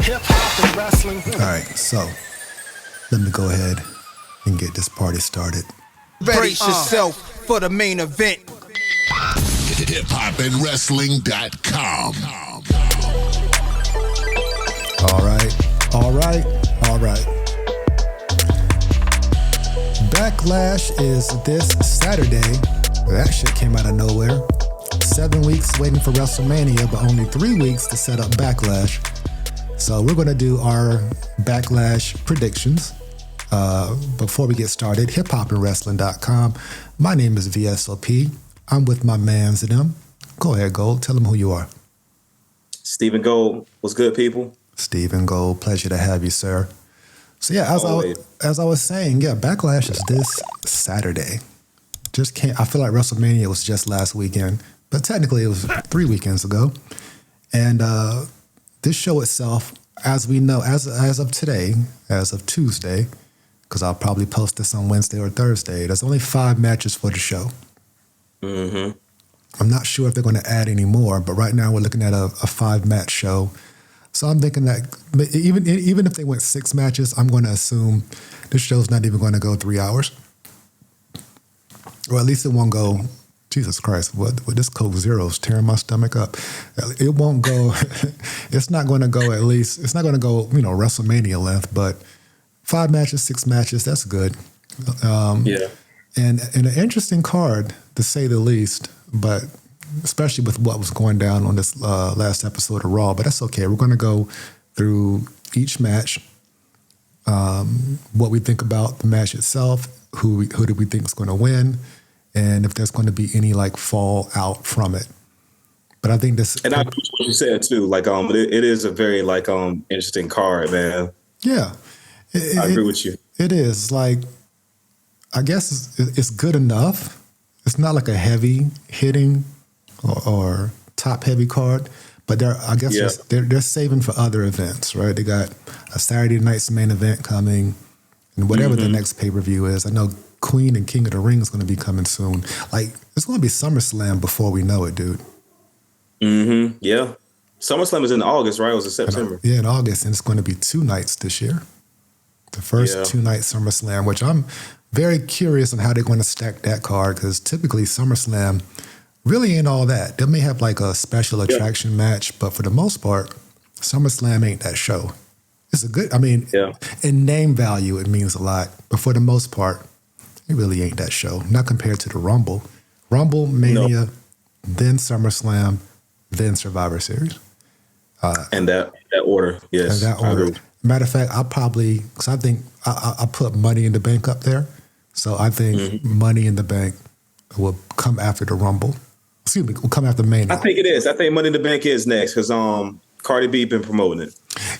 Hip hop and wrestling. All right, so let me go ahead and get this party started. Brace yourself for the main event. HipHopandWrestling.com. All right. Backlash is this Saturday. That shit came out of nowhere. 7 weeks waiting for WrestleMania, but only 3 weeks to set up Backlash. So we're going to do our Backlash predictions. Before we get started, HipHopandWrestling.com. My name is VSOP. I'm with my mans and them. Go ahead, Gold. Tell them who you are. Stephen Gold. What's good, people? Stephen Gold. Pleasure to have you, sir. So yeah, as I was saying, yeah, Backlash is this Saturday. I feel like WrestleMania was just last weekend, but technically it was 3 weekends ago. And this show itself, as we know, as of today, as of Tuesday, because I'll probably post this on Wednesday or Thursday, there's only 5 matches for the show. Mm-hmm. I'm not sure if they're going to add any more, but right now we're looking at a 5-match show. So I'm thinking that even if they went 6 matches, I'm going to assume this show's not even going to go 3 hours. Or at least it won't go, Jesus Christ, what this Coke Zero's tearing my stomach up. It won't go, it's not going to go WrestleMania length, but 5 matches, 6 matches, that's good. Yeah. And an interesting card, to say the least, but especially with what was going down on this last episode of Raw, but that's okay. We're going to go through each match, what we think about the match itself, who do we think is going to win, and if there's going to be any like fallout from it. But I think this, and I appreciate what you said too. Like, it is a very interesting card, man. Yeah, I agree with you. It is like, I guess it's good enough. It's not like a heavy hitting or top heavy card, but they're saving for other events, right? They got a Saturday night's main event coming, and whatever the next pay-per-view is. I know Queen and King of the Ring is going to be coming soon. Like, it's going to be SummerSlam before we know it, dude. Mm-hmm. Yeah. SummerSlam is in August, right? Or was it September? In August, and it's going to be 2 nights this year. The first 2-night SummerSlam, which I'm very curious on how they're going to stack that card, because typically SummerSlam really ain't all that. They may have like a special attraction match, but for the most part, SummerSlam ain't that show. It's a good, in name value, it means a lot, but for the most part, it really ain't that show. Not compared to the Rumble. Rumble, Mania, then SummerSlam, then Survivor Series. And that order, yes. And that order. Matter of fact, because I think I put Money in the Bank up there. So I think Money in the Bank will come after the Rumble. Excuse me, will come after Mania. I think it is. I think Money in the Bank is next because Cardi B been promoting it.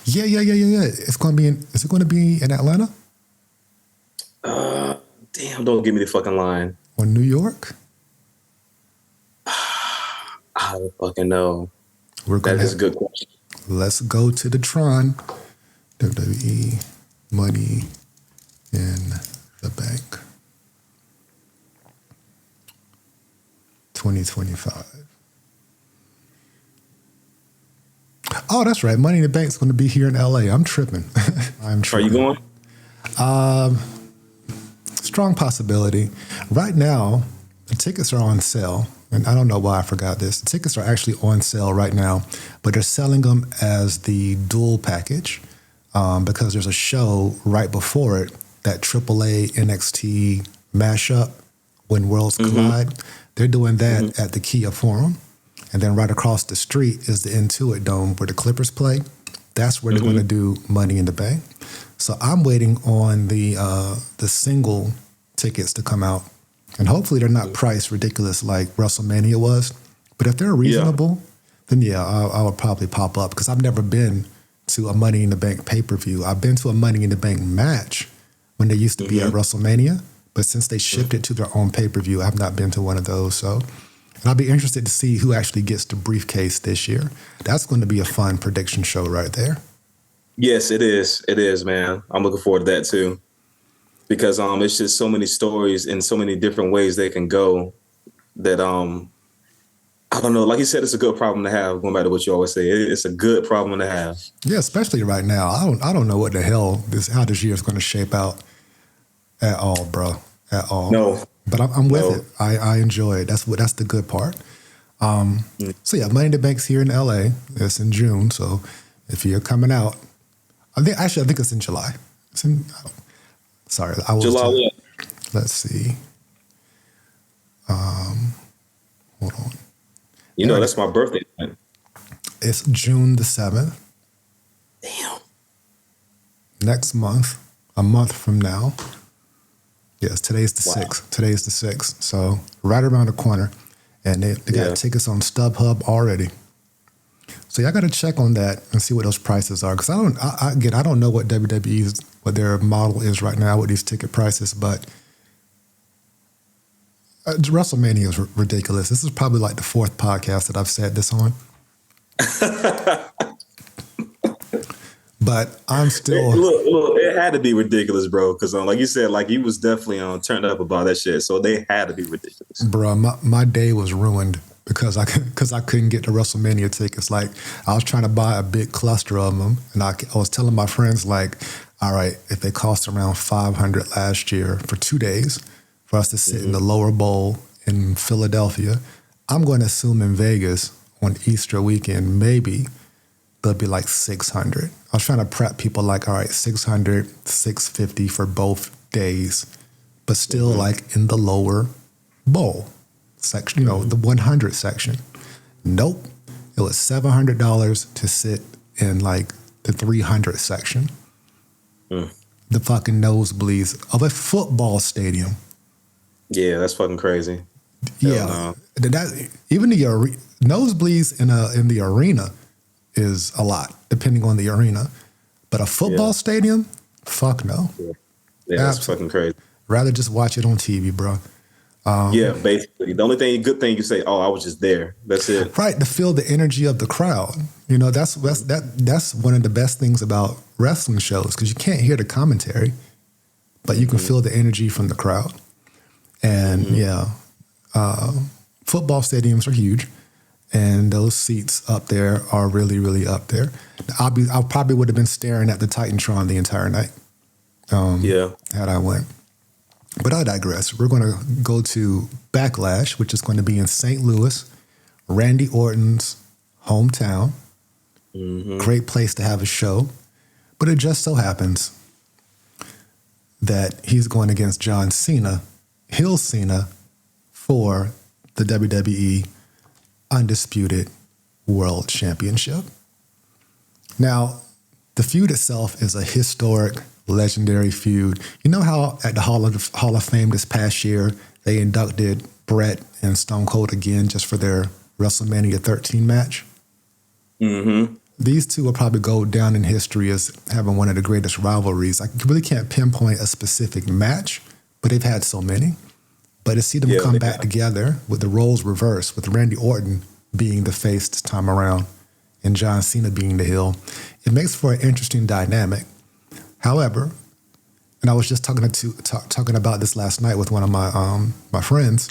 Yeah. It's going to be is it going to be in Atlanta? Damn, don't give me the fucking line. Or New York? I don't fucking know. That is a good question. Let's go to the Tron. WWE Money in the Bank 2025. Oh, that's right. Money in the Bank is going to be here in LA. I'm tripping. Are you going? Strong possibility. Right now, the tickets are on sale. And I don't know why I forgot this. The tickets are actually on sale right now, but they're selling them as the dual package because there's a show right before it, that AAA NXT mashup, When Worlds Collide. They're doing that at the Kia Forum. And then right across the street is the Intuit Dome where the Clippers play. That's where they're going to do Money in the Bank. So I'm waiting on the single tickets to come out. And hopefully they're not priced ridiculous like WrestleMania was. But if they're reasonable, then I would probably pop up, because I've never been to a Money in the Bank pay-per-view. I've been to a Money in the Bank match when they used to be at WrestleMania. But since they shifted to their own pay-per-view, I've not been to one of those. So, and I'll be interested to see who actually gets the briefcase this year. That's going to be a fun prediction show right there. Yes, it is. It is, man. I'm looking forward to that too. Because it's just so many stories and so many different ways they can go that I don't know. Like you said, it's a good problem to have. Going back to what you always say, it's a good problem to have. Yeah, especially right now. I don't know what the hell how this year is going to shape out at all, bro. At all. No, but I'm with it. I enjoy it. That's the good part. So yeah, Money in the Bank's here in LA. It's in June. So if you're coming out, I think it's in July. Sorry, I was July. Let's see. Hold on. You know, that's my birthday. It's June the 7th. Damn. Next month, a month from now. Yes, today's the 6th. Today's the 6th. So right around the corner. And they got tickets on StubHub already. So y'all got to check on that and see what those prices are. Because I don't know what WWE's, what their model is right now with these ticket prices, but WrestleMania is ridiculous. This is probably like the 4th podcast that I've said this on. But I'm still... Look, it had to be ridiculous, bro. Because like you said, like you was definitely turned up about that shit. So they had to be ridiculous. Bro, my day was ruined because I couldn't get the WrestleMania tickets. Like, I was trying to buy a big cluster of them. And I was telling my friends, like, all right, if they cost around $500 last year for 2 days for us to sit in the lower bowl in Philadelphia, I'm going to assume in Vegas on Easter weekend, maybe they'll be like $600. I was trying to prep people like, all right, $600, $650 for both days, but still like in the lower bowl section, the 100 section. Nope. It was $700 to sit in like the 300 section. The fucking nosebleeds of a football stadium. Yeah, that's fucking crazy. Yeah. Even the nosebleeds in the arena is a lot, depending on the arena. But a football stadium? Fuck no. Yeah, that's fucking crazy. Rather just watch it on TV, bro. Yeah, basically. The only good thing you say, oh, I was just there. That's it. Right, to feel the energy of the crowd. That's one of the best things about wrestling shows, because you can't hear the commentary, but you can feel the energy from the crowd. And football stadiums are huge. And those seats up there are really, really up there. I probably would have been staring at the Titantron the entire night. Had I went. But I digress. We're going to go to Backlash, which is going to be in St. Louis, Randy Orton's hometown. Great place to have a show. But it just so happens that he's going against John Cena, Hill Cena, for the WWE Undisputed World Championship. Now, the feud itself is a historic, legendary feud. You know how at the Hall of Fame this past year, they inducted Bret and Stone Cold again just for their WrestleMania 13 match? These two will probably go down in history as having one of the greatest rivalries. I really can't pinpoint a specific match, but they've had so many. But to see them come back together with the roles reversed, with Randy Orton being the face this time around and John Cena being the heel, it makes for an interesting dynamic. However, and I was just talking about this last night with one of my friends,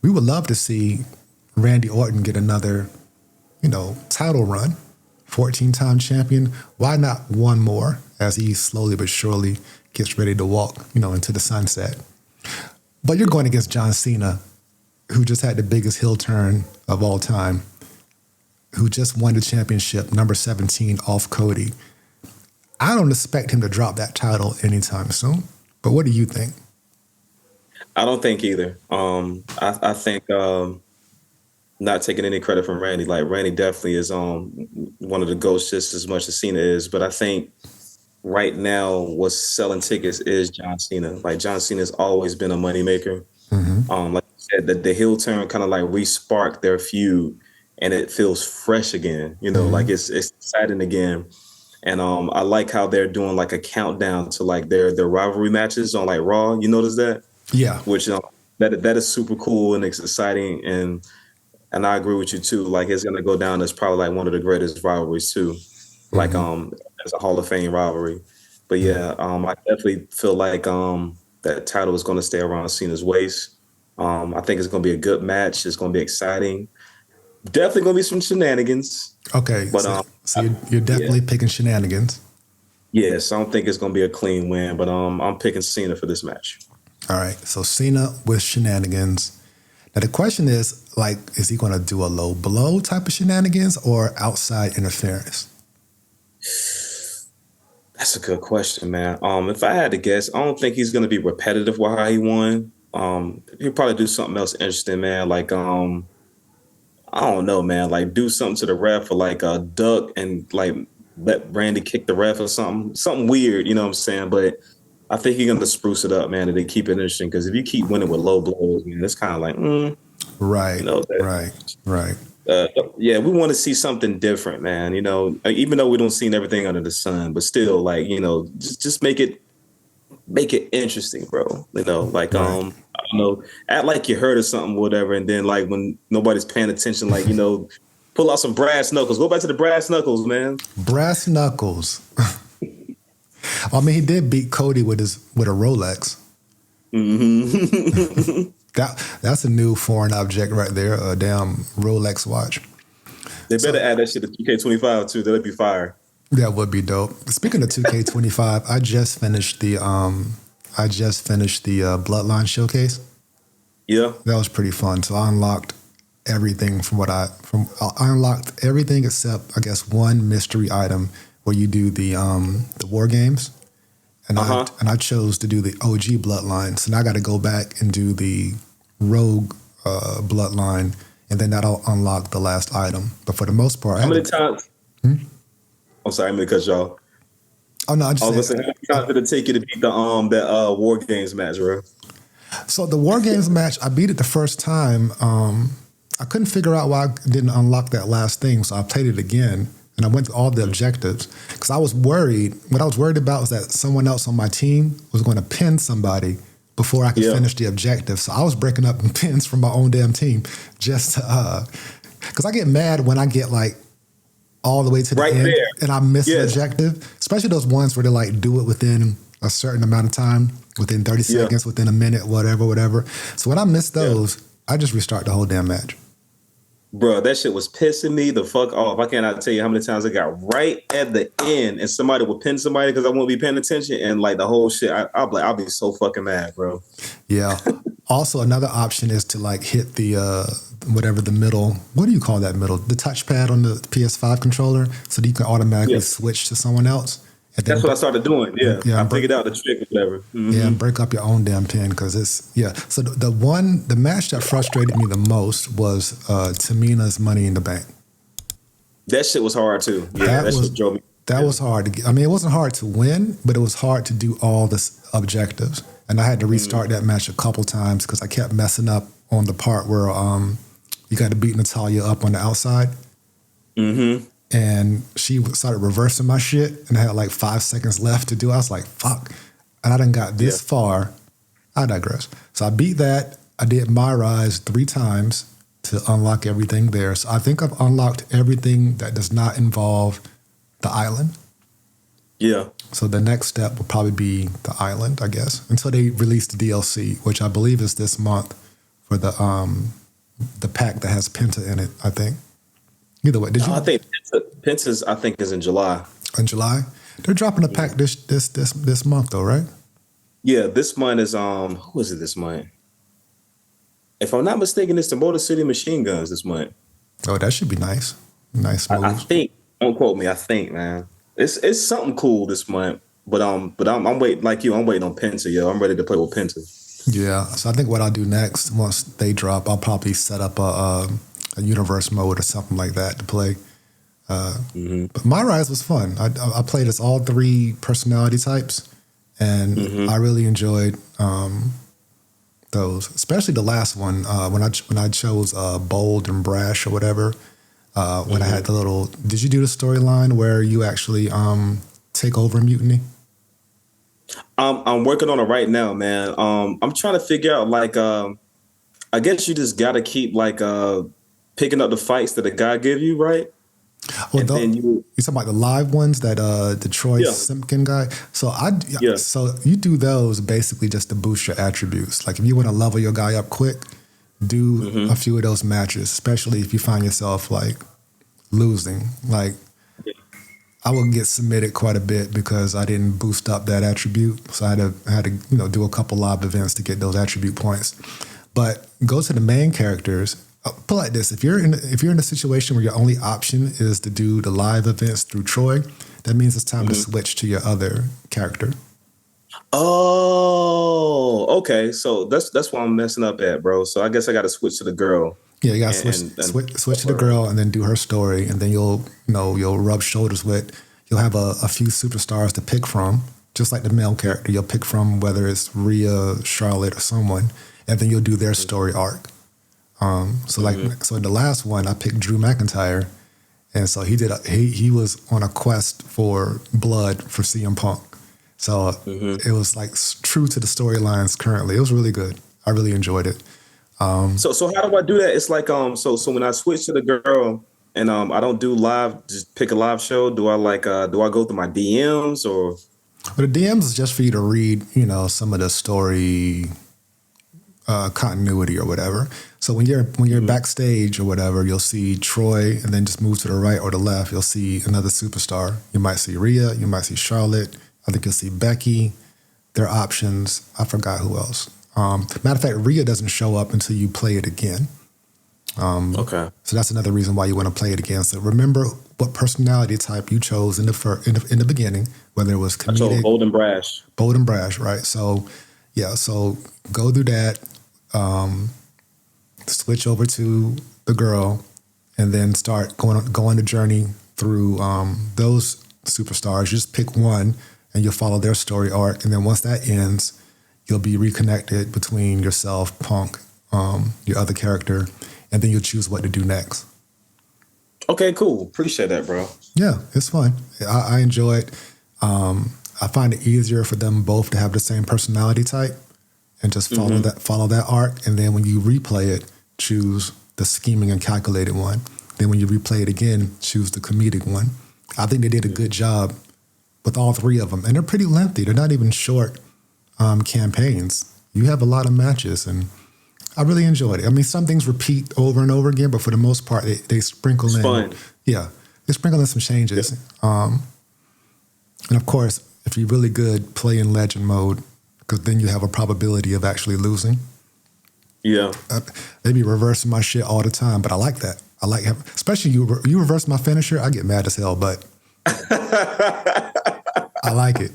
we would love to see Randy Orton get another, title run, 14-time champion. Why not one more as he slowly but surely gets ready to walk, into the sunset? But you're going against John Cena, who just had the biggest heel turn of all time, who just won the championship, number 17, off Cody. I don't expect him to drop that title anytime soon. But what do you think? I don't think either. I think not taking any credit from Randy. Like, Randy definitely is one of the GOATs just as much as Cena is. But I think right now what's selling tickets is John Cena. Like, John Cena's always been a moneymaker. Like you said, the heel turn kind of like re-sparked their feud, and it feels fresh again. Like it's exciting again. And I like how they're doing like a countdown to like their rivalry matches on like Raw. You notice that? Yeah. Which that is super cool and exciting, and I agree with you too. Like, it's gonna go down as probably like one of the greatest rivalries too. Like as a Hall of Fame rivalry. But yeah, I definitely feel like that title is gonna stay around Cena's waist. I think it's gonna be a good match. It's gonna be exciting. Definitely gonna be some shenanigans. Okay, but so you're definitely picking shenanigans. Yes, I don't think it's gonna be a clean win, but I'm picking Cena for this match. All right, so Cena with shenanigans. Now the question is, like, is he going to do a low blow type of shenanigans or outside interference? That's a good question, man. If I had to guess, I don't think he's gonna be repetitive with how he won. He'll probably do something else interesting, man. Like I don't know, man. Like do something to the ref or like a duck and like let Randy kick the ref or something weird. You know what I'm saying? But I think he's gonna spruce it up, man, and they keep it interesting. Because if you keep winning with low blows, man, it's kind of like, right, you know, right. Yeah, we want to see something different, man. You know, even though we don't see everything under the sun, but still, like, you know, just make it interesting, bro. You know, like I don't know, act like you heard of something, whatever, and then like when nobody's paying attention, like, you know, pull out some brass knuckles. Go back to the brass knuckles, man. Brass knuckles. I mean, he did beat Cody with a Rolex. Mm-hmm. That's a new foreign object right there, a damn Rolex watch. They better add that shit to 2K25 too. That'd be fire. That would be dope. Speaking of 2K25, I just finished the Bloodline showcase. Yeah, that was pretty fun. So I unlocked everything I unlocked everything except I guess one mystery item where you do the war games, and I chose to do the OG Bloodline. So now I got to go back and do the Rogue Bloodline, and then that'll unlock the last item. But for the most part, how many times? I'm sorry, I'm gonna cut y'all. Oh no, I was gonna say, how many times did it take you to beat that War Games match, bro? So the War Games match, I beat it the first time. I couldn't figure out why I didn't unlock that last thing, so I played it again. And I went through all the objectives because I was worried. What I was worried about was that someone else on my team was going to pin somebody before I could finish the objective. So I was breaking up pins from my own damn team just to, because I get mad when I get like all the way to the end there, and I miss the objective, especially those ones where they like do it within a certain amount of time, within 30 seconds, within a minute, whatever. So when I miss those, I just restart the whole damn match. Bro, that shit was pissing me the fuck off. I cannot tell you how many times I got right at the end and somebody would pin somebody because I won't be paying attention, and like the whole shit, I'll be so fucking mad, bro. Yeah. Also, another option is to like hit the whatever the middle. What do you call that middle? The touchpad on the PS5 controller, so that you can automatically switch to someone else. That's what I started doing. I figured out the trick or whatever. Mm-hmm. Yeah, and break up your own damn pin because it's So the match that frustrated me the most was Tamina's Money in the Bank. That shit was hard too. Yeah, that shit drove me. That was hard to get. I mean, it wasn't hard to win, but it was hard to do all the objectives, and I had to restart that match a couple times because I kept messing up on the part where you got to beat Natalya up on the outside. Mm-hmm. And she started reversing my shit, and I had like 5 seconds left to do. I was like, fuck. And I done got this far. I digress. So I beat that. I did My Rise 3 times to unlock everything there. So I think I've unlocked everything that does not involve the island. Yeah. So the next step will probably be the island, I guess, until they release the DLC, which I believe is this month for the pack that has Penta in it, I think. Either way, did you? I think Penta's is in July. In July, they're dropping a pack this month though, right? Yeah, this month is who is it this month? If I'm not mistaken, it's the Motor City Machine Guns this month. Oh, that should be nice. Nice moves. I think. Don't quote me. I think, man, it's something cool this month. But I'm waiting like you. I'm waiting on Penta. Yo, I'm ready to play with Penta. Yeah. So I think what I'll do next, once they drop, I'll probably set up a universe mode or something like that to play. But My Rise was fun. I played as all 3 personality types, and I really enjoyed those, especially the last one when I chose bold and brash or whatever. When I had the little, did you do the storyline where you actually take over Mutiny? I'm working on it right now, man. I'm trying to figure out like I guess you just got to keep like picking up the fights that the guy give you, right? Well, you talking about the live ones that the Troy Simpkin guy. So so you do those basically just to boost your attributes. Like if you want to level your guy up quick, do a few of those matches, especially if you find yourself like losing. Like I would get submitted quite a bit because I didn't boost up that attribute, so I had to do a couple live events to get those attribute points. But go to the main characters. Put it like this: if you're in a situation where your only option is to do the live events through Troy, that means it's time to switch to your other character. Oh, okay. So that's why I'm messing up at, bro. So I guess I got to switch to the girl. Yeah, you got to switch to the girl and then do her story, and then you'll rub shoulders with. You'll have a few superstars to pick from, just like the male character. You'll pick from whether it's Rhea, Charlotte, or someone, and then you'll do their story arc. So in the last one, I picked Drew McIntyre, and so he was on a quest for blood for CM Punk. So it was like true to the storylines currently. It was really good. I really enjoyed it. So how do I do that? It's like so when I switch to the girl and I don't do live, just pick a live show. Do I go through my DMs or? Well, the DMs is just for you to read, some of the story continuity or whatever. So when you're backstage or whatever, you'll see Troy, and then just move to the right or the left, you'll see another superstar. You might see Rhea, you might see Charlotte. I think you'll see Becky. Their options. I forgot who else. Matter of fact, Rhea doesn't show up until you play it again. Okay. So that's another reason why you want to play it again. So remember what personality type you chose in the beginning, whether it was comedic. I chose bold and brash. Bold and brash, right? So yeah, so go through that. Switch over to the girl, and then start go on the journey through those superstars. You just pick one, and you'll follow their story arc. And then once that ends, you'll be reconnected between yourself, Punk, your other character, and then you'll choose what to do next. Okay, cool. Appreciate that, bro. Yeah, it's fun. I enjoy it. I find it easier for them both to have the same personality type and just follow that arc. And then when you replay it, choose the scheming and calculated one. Then when you replay it again, choose the comedic one. I think they did a good job with all three of them. And they're pretty lengthy. They're not even short campaigns. You have a lot of matches, and I really enjoyed it. I mean, some things repeat over and over again, but for the most part, they sprinkle in. Fun. Yeah, they sprinkle in some changes. Yeah. And of course, if you're really good, play in legend mode, because then you have a probability of actually losing. Yeah. They be reversing my shit all the time, but I like that. I like having, especially you reverse my finisher, I get mad as hell, but I like it.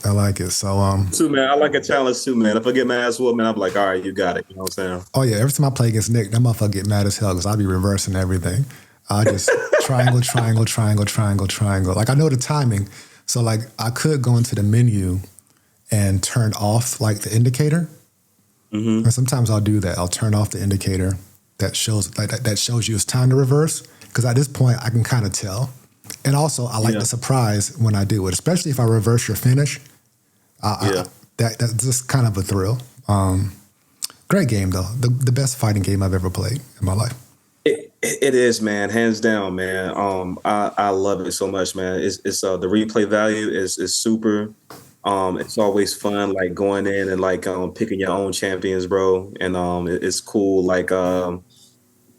I like it. So too, man. I like a challenge too, man. If I get my ass whooped, man, I'm like, all right, you got it. You know what I'm saying? Oh yeah, every time I play against Nick, that motherfucker get mad as hell because I be reversing everything. I just triangle, triangle, triangle, triangle, triangle. Like I know the timing. So like I could go into the menu and turn off like the indicator. Mm-hmm. And sometimes I'll do that. I'll turn off the indicator that shows that shows you it's time to reverse. Because at this point I can kind of tell. And also I like the surprise when I do it, especially if I reverse your finish. That's just kind of a thrill. Great game though. The best fighting game I've ever played in my life. It is, man, hands down, man. I love it so much, man. It's the replay value is super. It's always fun, like going in and like picking your own champions, bro. And it's cool, like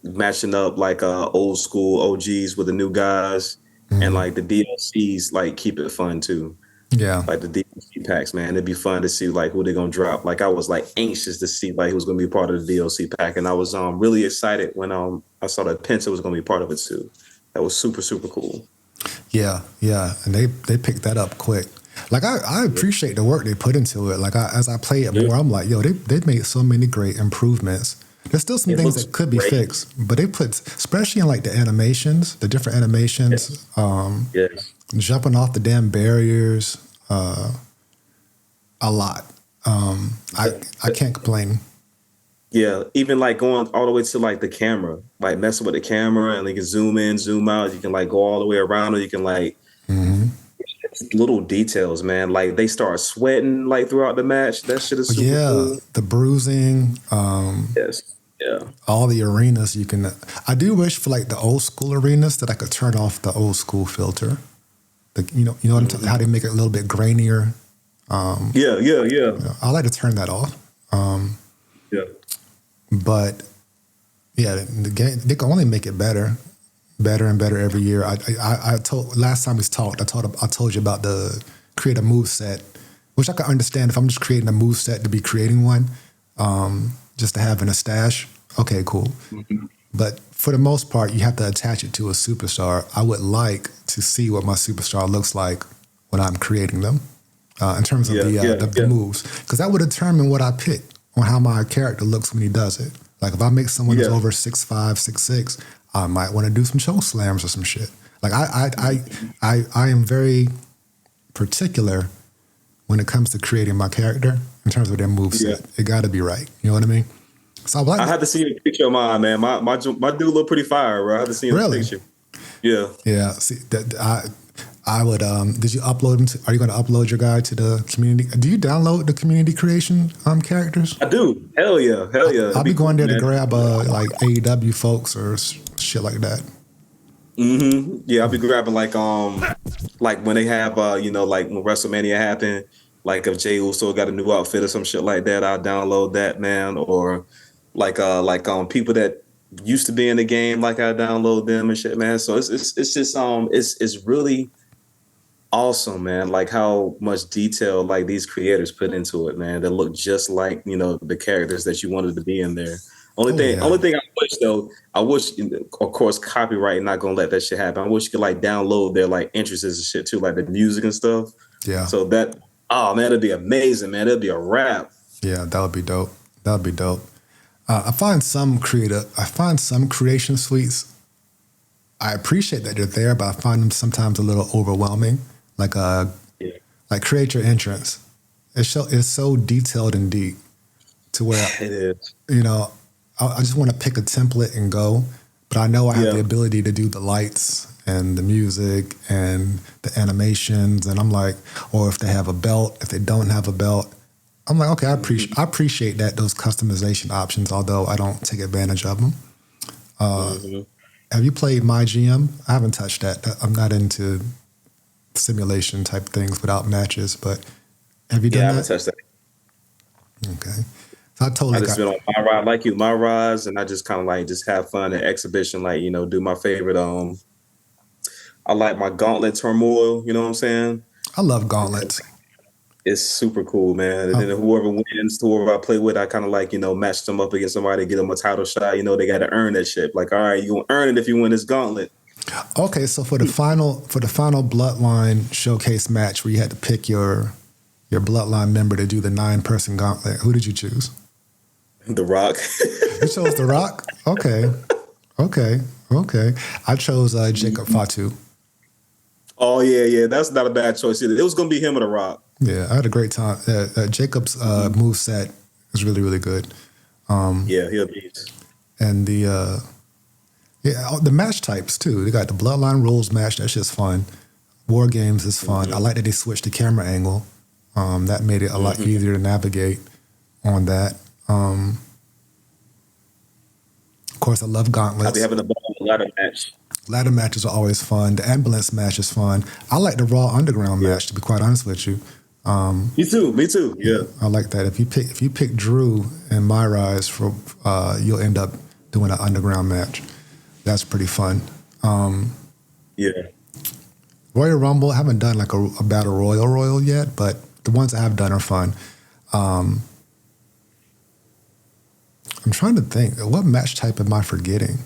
matching up like old school OGs with the new guys, and like the DLCs, like keep it fun too. Yeah, like the DLC packs, man. It'd be fun to see like who they're gonna drop. Like I was like anxious to see like who's gonna be part of the DLC pack, and I was really excited when I saw that Penta was gonna be part of it too. That was super super cool. Yeah, and they picked that up quick. Like I appreciate the work they put into it. Like as I play it more, I'm like, yo, they've made so many great improvements. There's still some things that could be fixed, but they put, especially in like the animations, the different animations, jumping off the damn barriers, a lot. I can't complain. Yeah, even like going all the way to like the camera, like messing with the camera, and you can zoom in, zoom out. You can like go all the way around, or you can like little details, man. Like they start sweating like throughout the match. That shit is super cool. The bruising. All the arenas you can. I do wish for like the old school arenas that I could turn off the old school filter. You know what I'm talking, how they make it a little bit grainier. I like to turn that off. But yeah, the game, they can only make it better and better every year. I told last time we talked, I told you about the create a move set, which I can understand if I'm just creating a move set to be creating one, just to have in a stash. Okay, cool. Mm-hmm. But for the most part, you have to attach it to a superstar. I would like to see what my superstar looks like when I'm creating them, in terms of the moves, because that would determine what I pick on how my character looks when he does it. Like if I make someone who's over 6'5", 6'6", I might want to do some choke slams or some shit. Like I am very particular when it comes to creating my character in terms of their moveset. It got to be right. You know what I mean? So I had to see the picture of mine, man. My dude look pretty fire, bro. I had to see the picture. Yeah. Yeah. See that I would. Did you upload them? Are you going to upload your guy to the community? Do you download the community creation characters? I do. Hell yeah. I'll be going there to grab like AEW folks or shit like that. Mm-hmm. Yeah, I'll be grabbing like when they have like when WrestleMania happened, like if Jey Uso got a new outfit or some shit like that, I'll download that, man. Or like people that used to be in the game, like I download them and shit, man. So it's just it's really awesome, man. Like how much detail like these creators put into it, man. That look just like the characters that you wanted to be in there. Only thing I wish though, of course copyright not gonna let that shit happen. I wish you could like download their like entrances and shit too, like the music and stuff. Yeah. So that that'd be amazing, man. That'd be a wrap. Yeah, that would be dope. That would be dope. I find some creation suites. I appreciate that they're there, but I find them sometimes a little overwhelming. Like create your entrance. It's so detailed and deep to where it is. I just want to pick a template and go, but I know I have the ability to do the lights and the music and the animations, and I'm like, or if they have a belt, if they don't have a belt, I'm like, okay, I appreciate those customization options, although I don't take advantage of them. Have you played My GM? I haven't touched that. I'm not into simulation type things without matches, but have you done that? I haven't touched that. Okay. So I just been on my ride, like you, my rides, and I just kind of like just have fun at exhibition, like, do my favorite. I like my gauntlet turmoil, you know what I'm saying? I love gauntlets. It's super cool, man. And then whoever wins, whoever I play with, I kind of like, match them up against somebody, get them a title shot. They got to earn that shit. Like, all right, you gonna earn it if you win this gauntlet. Okay, so for the final Bloodline showcase match where you had to pick your Bloodline member to do the 9-person gauntlet, who did you choose? The Rock. You chose The Rock? Okay. I chose Jacob Fatu. Oh, yeah. That's not a bad choice either. It was going to be him or The Rock. Yeah, I had a great time. Jacob's moveset is really, really good. He'll be. And the match types, too. They got the Bloodline Rules match. That's just fun. War Games is fun. Mm-hmm. I like that they switched the camera angle. That made it a lot easier to navigate on that. Of course, I love gauntlets. I'll be having a ladder match. Ladder matches are always fun. The ambulance match is fun. I like the Raw Underground match, to be quite honest with you. Me too. Yeah, I like that. If you pick Drew and My Rise for, you'll end up doing an Underground match. That's pretty fun. Royal Rumble, I haven't done like a Battle Royal yet, but the ones I have done are fun. I'm trying to think, what match type am I forgetting?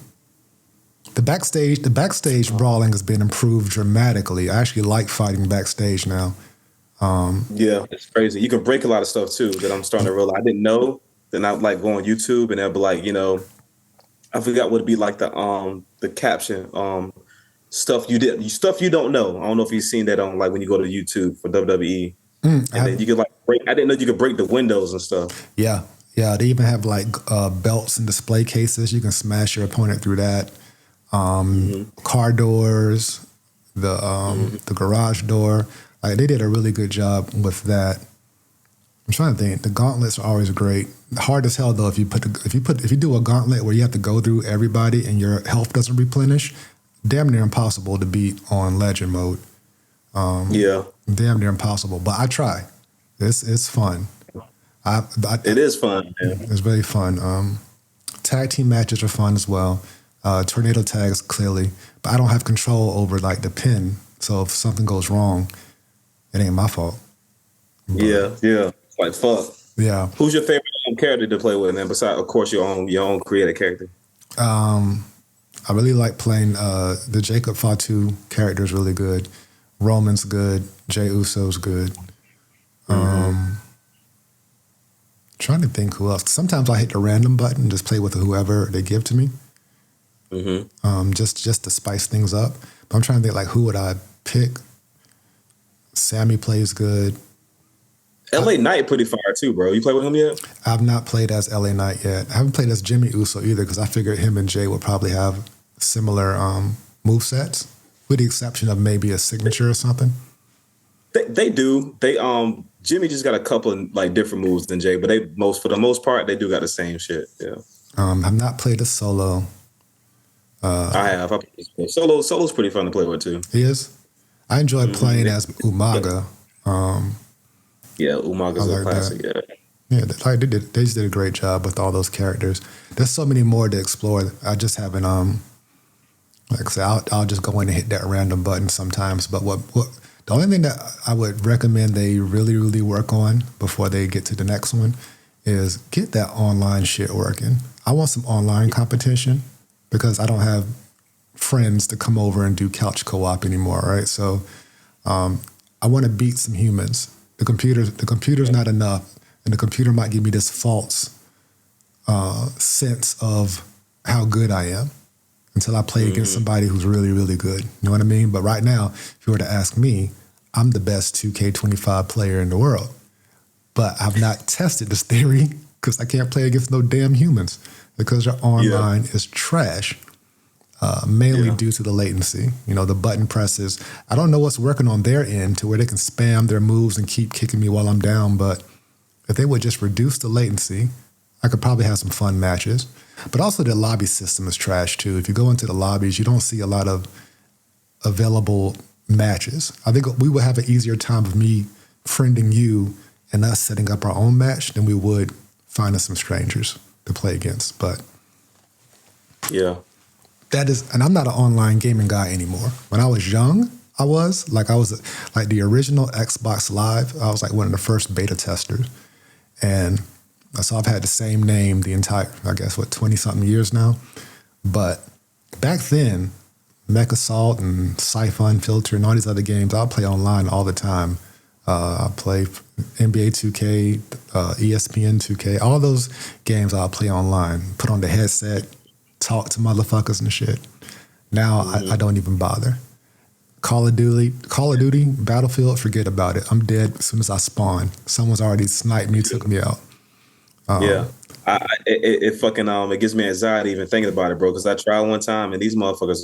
The backstage brawling has been improved dramatically. I actually like fighting backstage now. It's crazy. You can break a lot of stuff too that I'm starting to realize. I didn't know. Then I like go on YouTube and they'll be like, I forgot what it'd be like the caption, stuff you don't know. I don't know if you've seen that on like when you go to YouTube for WWE. And then you could like break. I didn't know you could break the windows and stuff. Yeah. They even have like belts and display cases. You can smash your opponent through that. Car doors, the garage door. Like they did a really good job with that. I'm trying to think. The gauntlets are always great. Hard as hell though. If you do a gauntlet where you have to go through everybody and your health doesn't replenish, damn near impossible to beat on legend mode. Damn near impossible. But I try. It's fun. It is fun, man. It's very fun. Tag team matches are fun as well. Tornado tags, clearly. But I don't have control over, like, the pin. So if something goes wrong, it ain't my fault. But, yeah. It's like, fuck. Yeah. Who's your favorite character to play with, man? Besides, of course, your own created character. I really like playing the Jacob Fatu character is really good. Roman's good. Jey Uso's good. Trying to think who else. Sometimes I hit the random button and just play with whoever they give to me. Just to spice things up. But I'm trying to think, like, who would I pick? Sammy plays good. LA Knight pretty fire too, bro. You play with him yet? I've not played as LA Knight yet. I haven't played as Jimmy Uso either because I figured him and Jay would probably have similar movesets, with the exception of maybe a signature or something. They do. Jimmy just got a couple of like different moves than Jay, but for the most part, they do got the same shit. Yeah. I've not played a solo. I have. Solo's pretty fun to play with too. He is. I enjoy playing as Umaga. Yeah, Umaga's a classic. Yeah, they just did a great job with all those characters. There's so many more to explore. I just haven't. Like I said, I'll just go in and hit that random button sometimes. But what the only thing that I would recommend they really, really work on before they get to the next one is get that online shit working. I want some online competition because I don't have friends to come over and do couch co-op anymore, right? So I want to beat some humans. The computer's not enough, and the computer might give me this false sense of how good I am until I play against somebody who's really, really good. You know what I mean? But right now, if you were to ask me, I'm the best 2K25 player in the world. But I've not tested this theory because I can't play against no damn humans because their online is trash, mainly due to the latency. You know, the button presses. I don't know what's working on their end to where they can spam their moves and keep kicking me while I'm down, but if they would just reduce the latency, I could probably have some fun matches. But also the lobby system is trash too. If you go into the lobbies, you don't see a lot of available matches. I think we would have an easier time of me friending you and us setting up our own match than we would finding some strangers to play against. But yeah, that is, and I'm not an online gaming guy anymore. When I was young, I was like the original Xbox Live. I was like one of the first beta testers. And so I've had the same name the entire, I guess, 20-something years now. But back then, Mech Assault and Siphon Filter and all these other games, I'll play online all the time. I'll play NBA 2K, ESPN 2K, all those games I'll play online. Put on the headset, talk to motherfuckers and shit. Now I don't even bother. Call of Duty, Battlefield, forget about it. I'm dead as soon as I spawn. Someone's already sniped me, took me out. It gives me anxiety even thinking about it, bro. Because I tried one time and these motherfuckers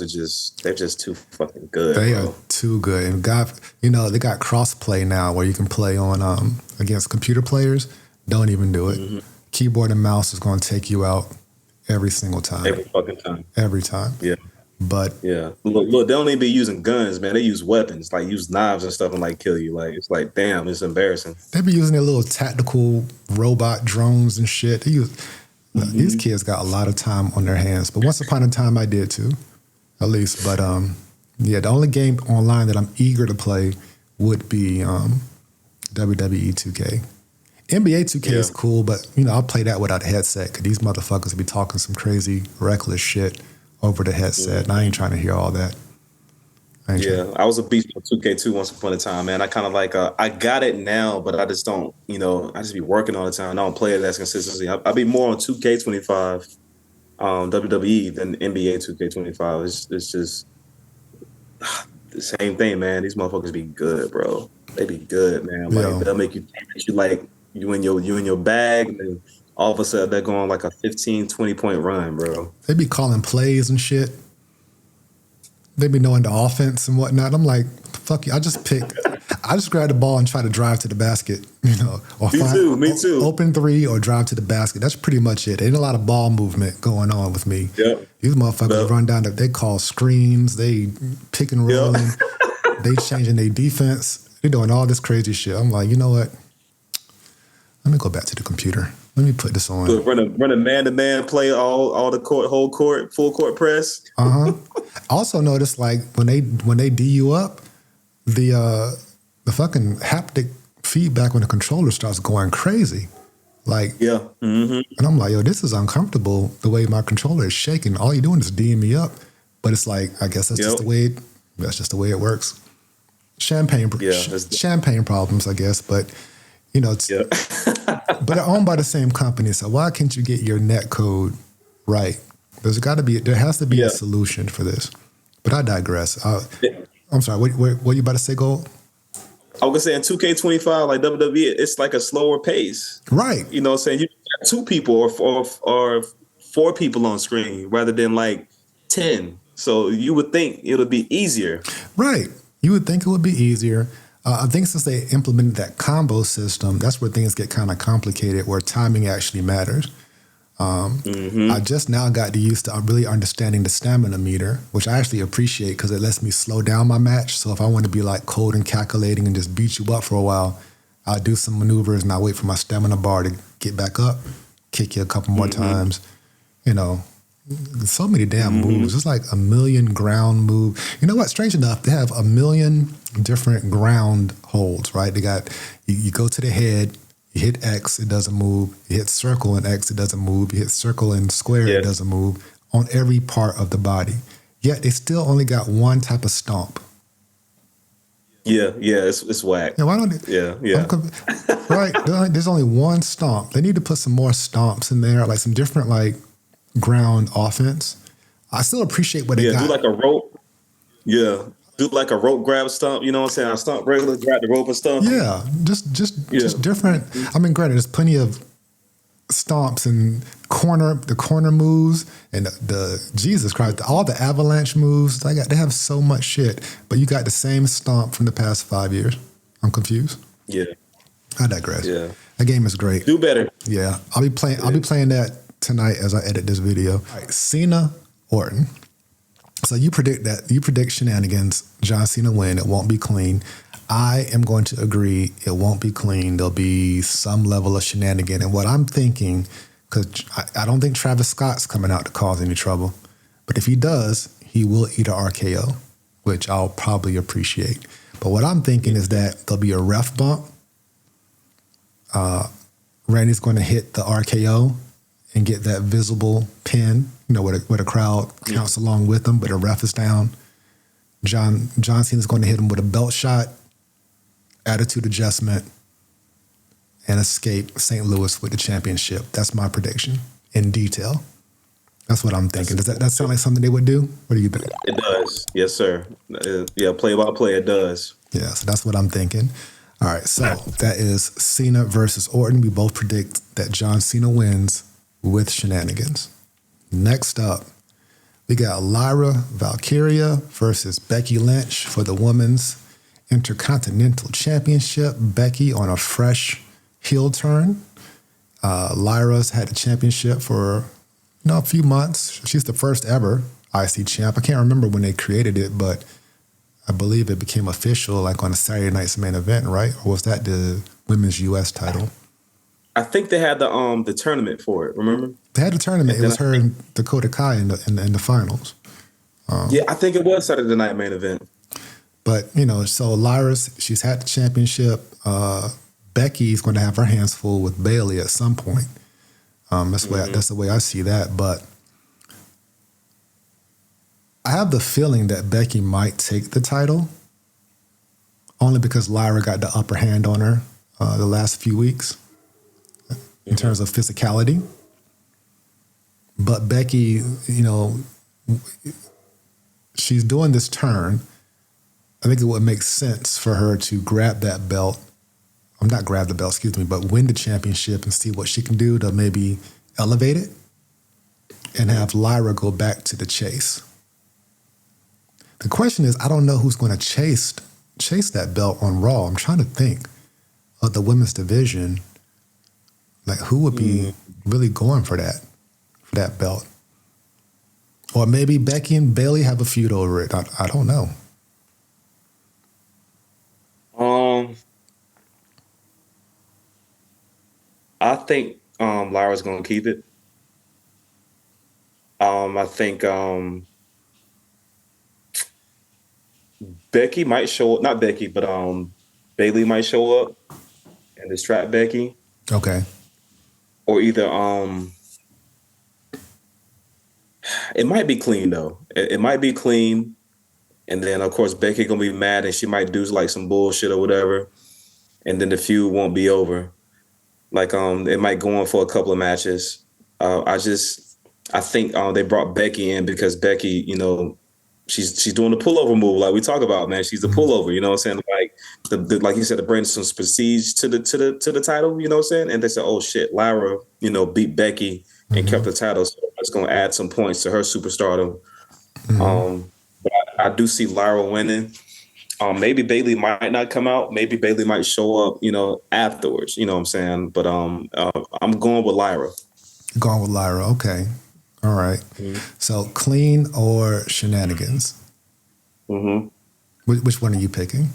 they're just too fucking good. They are too good. And they got cross-play now where you can play on against computer players. Don't even do it. Keyboard and mouse is going to take you out every single time. Every fucking time. Every time. Yeah. But yeah, look, they don't even be using guns, man. They use weapons, like use knives and stuff, and like kill you. Like it's like, damn, it's embarrassing. They be using their little tactical robot drones and shit. These kids got a lot of time on their hands. But once upon a time, I did too, at least. But the only game online that I'm eager to play would be WWE 2K. NBA 2K is cool, but I'll play that without a headset because these motherfuckers be talking some crazy, reckless shit over the headset, and I ain't trying to hear all that. I was a beast on 2K2 once upon a time, man. I kind of like, I got it now, but I just don't, I just be working all the time. I don't play it as consistently. I'll be more on 2K25 WWE than NBA 2K25. It's just the same thing, man. These motherfuckers be good, bro. They be good, man. Like they'll make you like you in your bag, and all of a sudden they're going like a 15, 20-point run, bro. They be calling plays and shit. They be knowing the offense and whatnot. I'm like, fuck you. I just grab the ball and try to drive to the basket, or Me too. Open three or drive to the basket. That's pretty much it. Ain't a lot of ball movement going on with me. Yep. These motherfuckers run down, they call screens, they pick and roll, they changing their defense. They're doing all this crazy shit. I'm like, you know what? Let me go back to the computer. Let me put this on. Run a man-to-man play, all the court, whole court, full court press. Also notice like when they D you up, the fucking haptic feedback when the controller starts going crazy. Like, yeah. And I'm like, yo, this is uncomfortable the way my controller is shaking. All you're doing is D'ing me up. But it's like, I guess that's just the way it works. Champagne problems, I guess. But you know, but they're owned by the same company. So why can't you get your net code right? There has to be a solution for this. But I digress. I'm sorry. What you about to say, Gold? I was gonna say in 2K25, like WWE, it's like a slower pace. Right. You know what I'm saying? You got 2 people or 4 people on screen rather than like 10. So you would think it would be easier. Right. You would think it would be easier. I think since they implemented that combo system, that's where things get kind of complicated, where timing actually matters. I just now got used to really understanding the stamina meter, which I actually appreciate because it lets me slow down my match. So if I want to be like cold and calculating and just beat you up for a while, I'll do some maneuvers and I'll wait for my stamina bar to get back up, kick you a couple more times. You know, so many damn moves. It's like a million ground moves. You know what? Strange enough, they have a million different ground holds, right? They got, you go to the head, you hit X, it doesn't move. You hit circle and X, it doesn't move. You hit circle and square, it doesn't move on every part of the body. Yet they still only got one type of stomp. Yeah, it's whack. Yeah, why don't they? Yeah. Right, there's only one stomp. They need to put some more stomps in there, like some different like ground offense. I still appreciate what they got. Do like a rope. Yeah. Do like a rope grab stomp, you know what I'm saying? I stomp regular, grab the rope and stomp. Yeah, just different. I mean, granted, there's plenty of stomps and the corner moves and the Jesus Christ, all the avalanche moves. They have so much shit, but you got the same stomp from the past 5 years. I'm confused. Yeah, I digress. Yeah, that game is great. Do better. Yeah, I'll be playing that tonight as I edit this video. All right, Cena, Orton. So you predict shenanigans. John Cena win. It won't be clean. I am going to agree it won't be clean. There'll be some level of shenanigan. And what I'm thinking, because I don't think Travis Scott's coming out to cause any trouble, but if he does, he will eat an RKO, which I'll probably appreciate. But what I'm thinking is that there'll be a ref bump. Randy's going to hit the RKO and get that visible pin, you know, where the crowd counts along with him, but the ref is down. John Cena's going to hit him with a belt shot, attitude adjustment, and escape St. Louis with the championship. That's my prediction in detail. That's what I'm thinking. Does that sound like something they would do? What do you think? It does. Yes, sir. Yeah, play by play, it does. Yeah, so that's what I'm thinking. All right, so that is Cena versus Orton. We both predict that John Cena wins with shenanigans. Next up, we got Lyra Valkyria versus Becky Lynch for the Women's Intercontinental Championship. Becky on a fresh heel turn. Lyra's had the championship for a few months. She's the first ever IC champ. I can't remember when they created it, but I believe it became official like on a Saturday night's main event, right? Or was that the women's US title? I think they had the tournament for it. Remember? They had the tournament. It was her and Dakota Kai in the finals. Yeah, I think it was Saturday night main event. But so she's had the championship. Becky's going to have her hands full with Bayley at some point. That's the way I see that. But I have the feeling that Becky might take the title, only because Lyra got the upper hand on her the last few weeks in terms of physicality. But Becky, she's doing this turn. I think it would make sense for her to grab that belt. Not grab the belt, but win the championship and see what she can do to maybe elevate it and have Lyra go back to the chase. The question is, I don't know who's going to chase that belt on Raw. I'm trying to think of the women's division. Like, who would be really going for that belt? Or maybe Becky and Bayley have a feud over it. I don't know. I think Lyra's gonna keep it. I think Becky might show up. Not Becky, but Bailey might show up and distract Becky. Okay. Or either it might be clean though. It might be clean, and then of course Becky gonna be mad and she might do like some bullshit or whatever, and then the feud won't be over. Like it might go on for a couple of matches. I think they brought Becky in because Becky, you know, she's doing the pullover move like we talk about, man. She's the pullover, you know what I'm saying? Like like you said, to bring some prestige to the title, you know what I'm saying? And they said, oh shit, Lyra, you know, beat Becky and kept the title, so that's gonna add some points to her superstardom. But I do see Lyra winning. Maybe Bailey might not come out. Maybe Bailey might show up, you know, afterwards. You know what I'm saying? But I'm going with Lyra. Going with Lyra. Okay. All right. So clean or shenanigans? Which one are you picking?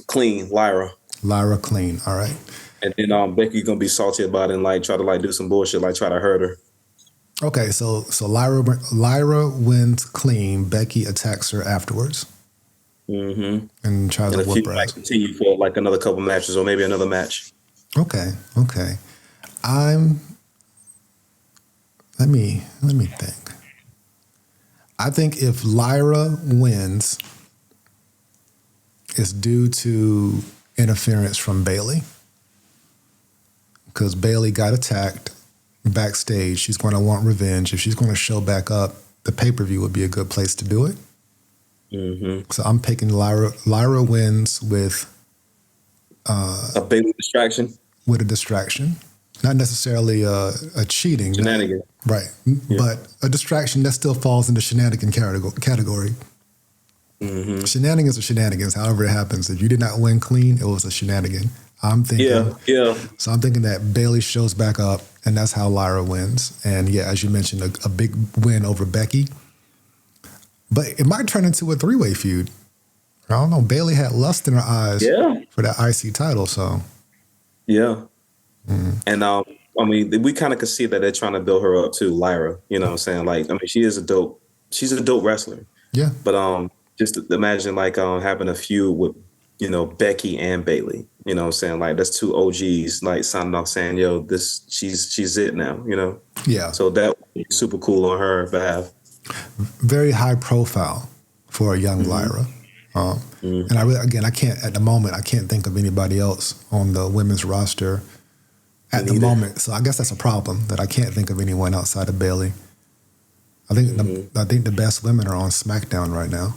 Clean, Lyra. Lyra, clean. All right. And then Becky gonna be salty about it and like try to like do some bullshit, like try to hurt her. Okay. So Lyra wins clean. Becky attacks her afterwards. And tries to whoop her ass. Continue for like another couple matches or maybe another match. Okay. Let me think. I think if Lyra wins, it's due to interference from Bailey. Because Bailey got attacked backstage. She's going to want revenge. If she's going to show back up, the pay-per-view would be a good place to do it. So I'm picking Lyra. Lyra wins with a Bailey distraction. With a distraction. Not necessarily a cheating. Shenanigan. Right. Yeah. But a distraction that still falls in the shenanigan category. Shenanigans are shenanigans, however it happens. If you did not win clean, it was a shenanigan. I'm thinking. Yeah. So I'm thinking that Bailey shows back up, and that's how Lyra wins. And yeah, as you mentioned, a big win over Becky. But it might turn into a three-way feud. I don't know. Bailey had lust in her eyes for that IC title, so. Yeah. And I mean, we kind of could see that they're trying to build her up too, Lyra. You know what I'm saying? Like, I mean, she's a dope wrestler. Yeah. But just imagine like having a feud with, you know, Becky and Bailey. You know what I'm saying? Like, that's two OGs like signing off saying, yo, she's it now, you know? Yeah. So that would be super cool on her behalf. Very high profile for a young Lyra. And I can't think of anybody else on the women's roster at the moment. So I guess that's a problem that I can't think of anyone outside of Bailey. I think the best women are on SmackDown right now.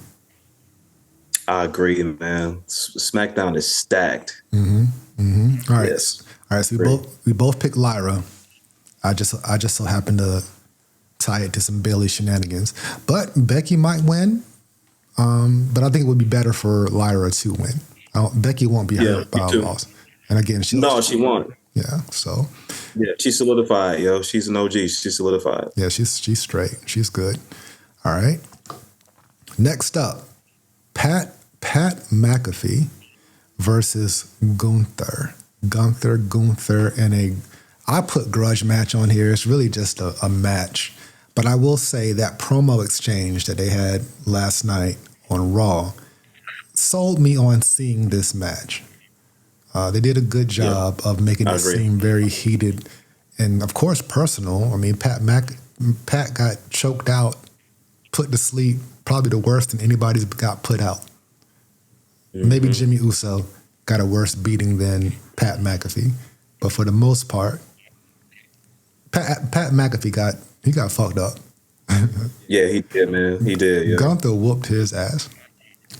I agree, man. SmackDown is stacked. All right. Yes. All right. So we both picked Lyra. I just so happened to tie it to some Bailey shenanigans. But Becky might win. But I think it would be better for Lyra to win. Becky won't be hurt by a loss. And again, she won't. Yeah. So. Yeah, she's solidified, yo. She's an OG. She's solidified. Yeah, she's straight. She's good. all right. Next up, Pat McAfee versus Gunther. Gunther in a, I put grudge match on here. It's really just a match. But I will say that promo exchange that they had last night on Raw sold me on seeing this match. They did a good job of making it seem very heated and, of course, personal. I mean, Pat got choked out, put to sleep, probably the worst than anybody's got put out. Mm-hmm. Maybe Jimmy Uso got a worse beating than Pat McAfee. But for the most part, Pat McAfee got fucked up. Yeah, he did, man. He did. Yeah. Gunther whooped his ass.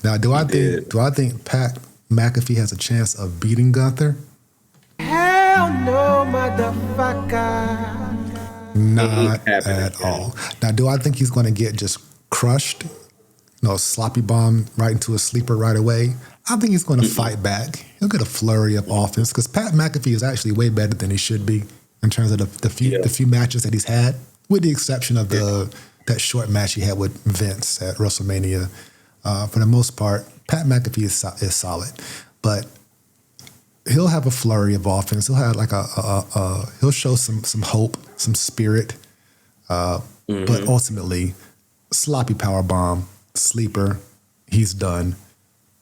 Now, do I think Pat McAfee has a chance of beating Gunther? Hell no, motherfucker. Not at all. Now, do I think he's going to get just crushed? Sloppy bomb right into a sleeper right away? I think he's going to fight back. He'll get a flurry of offense because Pat McAfee is actually way better than he should be in terms of the few matches that he's had, with the exception of that short match he had with Vince at WrestleMania. For the most part, Pat McAfee is solid, but he'll have a flurry of offense. He'll have like he'll show some hope, some spirit, but ultimately, sloppy power bomb, sleeper. He's done.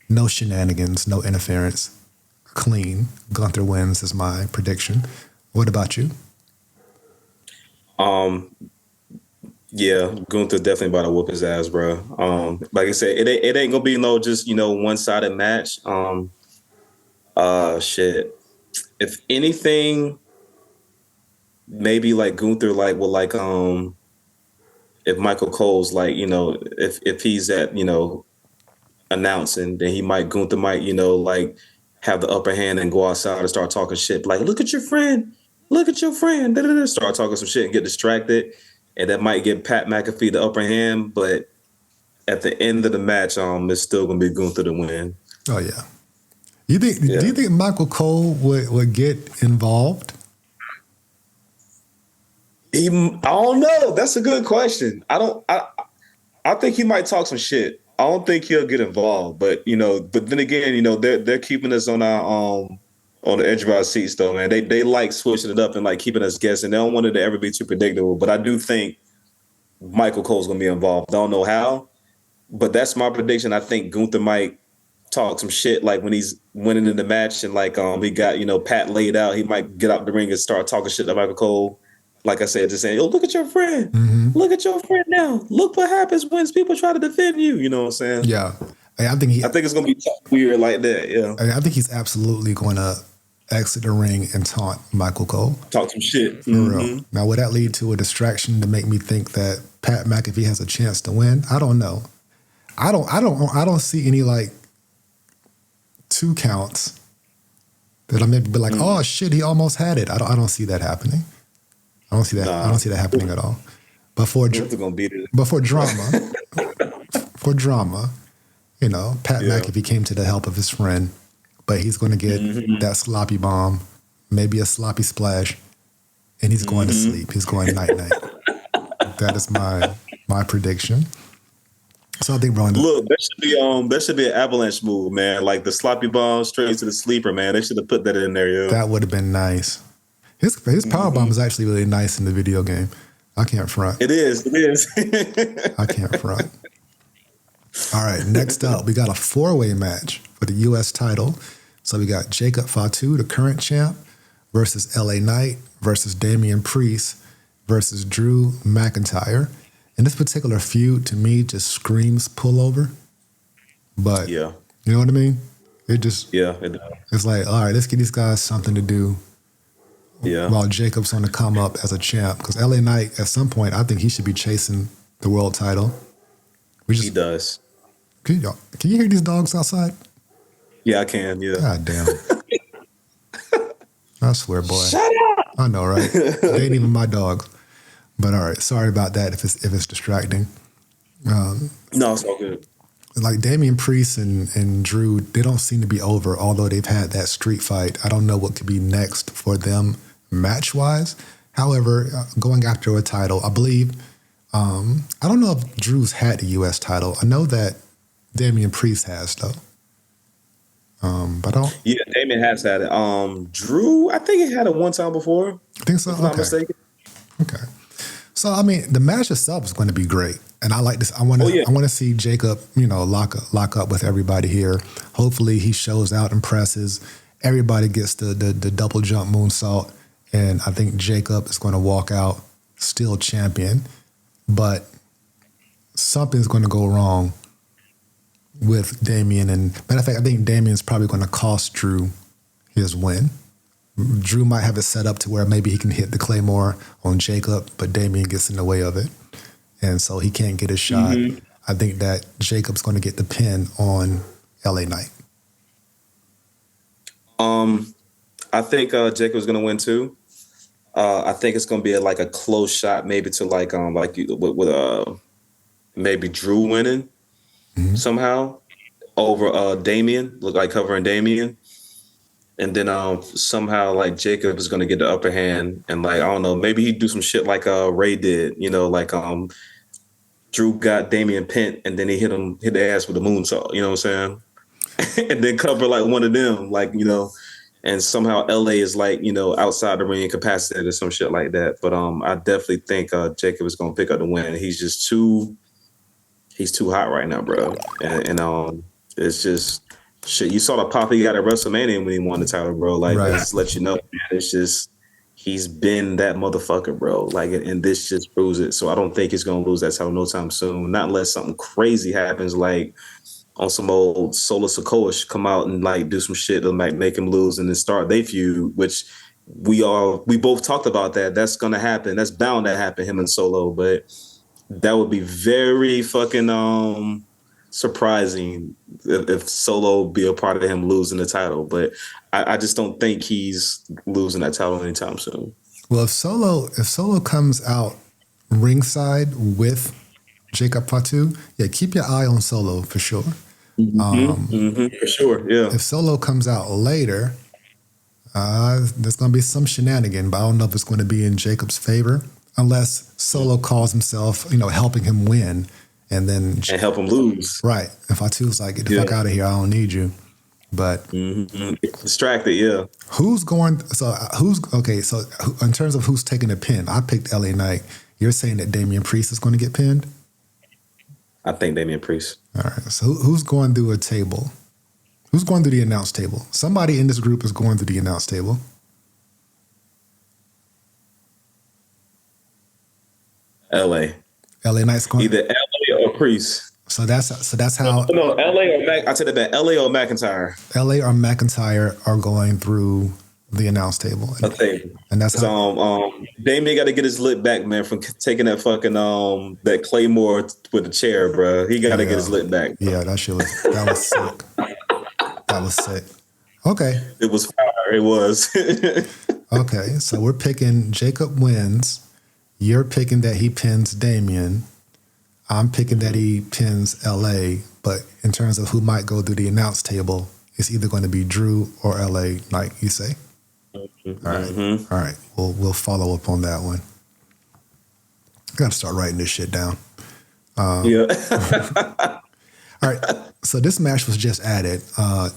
No shenanigans, no interference. Clean. Gunther wins is my prediction. What about you? Yeah, Gunther definitely about to whoop his ass, bro. Like I said, it ain't gonna be no just one-sided match. Shit. If anything, maybe like Gunther if Michael Cole's like if he's at announcing, then Gunther might like have the upper hand and go outside and start talking shit like look at your friend, da-da-da, start talking some shit and get distracted. And that might give Pat McAfee the upper hand, but at the end of the match, it's still gonna be Gunther to win. Oh yeah. Do you think Michael Cole would get involved? I don't know. That's a good question. I think he might talk some shit. I don't think he'll get involved, but then again, they're keeping us on the edge of our seats though, man. They like switching it up and like keeping us guessing. They don't want it to ever be too predictable, but I do think Michael Cole's gonna be involved. I don't know how, but that's my prediction. I think Gunther might talk some shit like when he's winning in the match and like he got Pat laid out. He might get out the ring and start talking shit to Michael Cole. Like I said, just saying, "Yo, look at your friend. Look at your friend now. Look what happens when people try to defend you." You know what I'm saying? Yeah, I think it's gonna be weird like that. Yeah, I think he's absolutely going to exit the ring and taunt Michael Cole. Talk some shit. For real. Now, would that lead to a distraction to make me think that Pat McAfee has a chance to win? I don't know. I don't see any like 2 counts that I maybe be like, oh shit, he almost had it. I don't see that happening. I don't see that. I don't see that happening at all. But for drama, Pat McAfee came to the help of his friend, but he's going to get that sloppy bomb, maybe a sloppy splash, and he's going to sleep. He's going night night. That is my prediction. So I think, bro, look, that should be an Avalanche move, man. Like the sloppy bomb straight to the sleeper, man. They should have put that in there, yo. That would have been nice. His power bomb is actually really nice in the video game. I can't front. It is. I can't front. All right, next up, we got a 4-way match for the U.S. title. So we got Jacob Fatu, the current champ, versus LA Knight, versus Damian Priest, versus Drew McIntyre. And this particular feud, to me, just screams pullover. But, you know what I mean? It just, it does. It's like, all right, let's give these guys something to do. Yeah. While Jacob's on the come up as a champ. Because LA Knight, at some point, I think he should be chasing the world title. He does. Can you hear these dogs outside? Yeah, I can, yeah. God damn. I swear, boy. Shut up! I know, right? They ain't even my dogs. But all right, sorry about that if it's distracting. No, it's all good. Like Damian Priest and Drew, they don't seem to be over, although they've had that street fight. I don't know what could be next for them match-wise. However, going after a title, I believe, I don't know if Drew's had the U.S. title. I know that Damian Priest has, though. But I don't... Yeah, Damian has had it. Drew, I think he had it one time before. I think so? If I'm not mistaken. Okay. So, I mean, the match itself is going to be great. And I like this. I want to see Jacob, lock up with everybody here. Hopefully he shows out and presses. Everybody gets the double jump moonsault. And I think Jacob is going to walk out still champion. But something's going to go wrong with Damian. And matter of fact, I think Damian's probably going to cost Drew his win. Drew might have it set up to where maybe he can hit the Claymore on Jacob, but Damian gets in the way of it. And so he can't get his shot. I think that Jacob's going to get the pin on LA Knight. I think Jacob's going to win too. I think it's going to be a close shot, maybe to with maybe Drew winning somehow over Damian, look like covering Damian. And then somehow Jacob is going to get the upper hand, and I don't know, maybe he'd do some shit like Ray did, Drew got Damian pinned, and then he hit the ass with a moonsault, you know what I'm saying? And then cover one of them, and somehow LA is like, outside the ring incapacitated or some shit like that. But I definitely think Jacob is gonna pick up the win. He's too hot right now, bro. And it's just shit. You saw the pop he got at WrestleMania when he won the title, bro. Like, Right. just let you know, man. It's just he's been that motherfucker, bro. Like, and this just proves it. So I don't think he's gonna lose that title no time soon. Not unless something crazy happens, like on some old Solo Sikoa come out and like do some shit to like make him lose and then start they feud, which we both talked about that. That's gonna happen. That's bound to happen, him and Solo. But that would be very fucking surprising if Solo be a part of him losing the title. But I just don't think he's losing that title anytime soon. Well, if Solo comes out ringside with Jacob Fatu, yeah, keep your eye on Solo for sure. For sure, yeah. If Solo comes out later, there's going to be some shenanigan, but I don't know if it's going to be in Jacob's favor, unless Solo calls himself, helping him win, and then help him lose. Right. If Fatu's like, get the fuck out of here, I don't need you. But distracted, yeah. Who's going? So okay? So in terms of who's taking a pin, I picked LA Knight. You're saying that Damian Priest is going to get pinned? I think Damian Priest. All right. So who's going through a table? Who's going through the announce table? Somebody in this group is going through the announce table. LA Knight's going either LA or Priest. So that's how. No, LA or Mac. I said that LA or McIntyre. LA or McIntyre are going through the announce table. And that's how. Damien got to get his lip back, man, from taking that fucking that Claymore with the chair, bro. He got to get his lip back. Yeah, that was sick. That was sick. Okay. It was fire. It was. Okay, so we're picking Jacob wins. You're picking that he pins Damien. I'm picking that he pins LA. But in terms of who might go through the announce table, it's either going to be Drew or LA Knight, you say? Mm-hmm. All right. All right. We'll follow up on that one. I got to start writing this shit down. Yeah. All right. So this match was just added.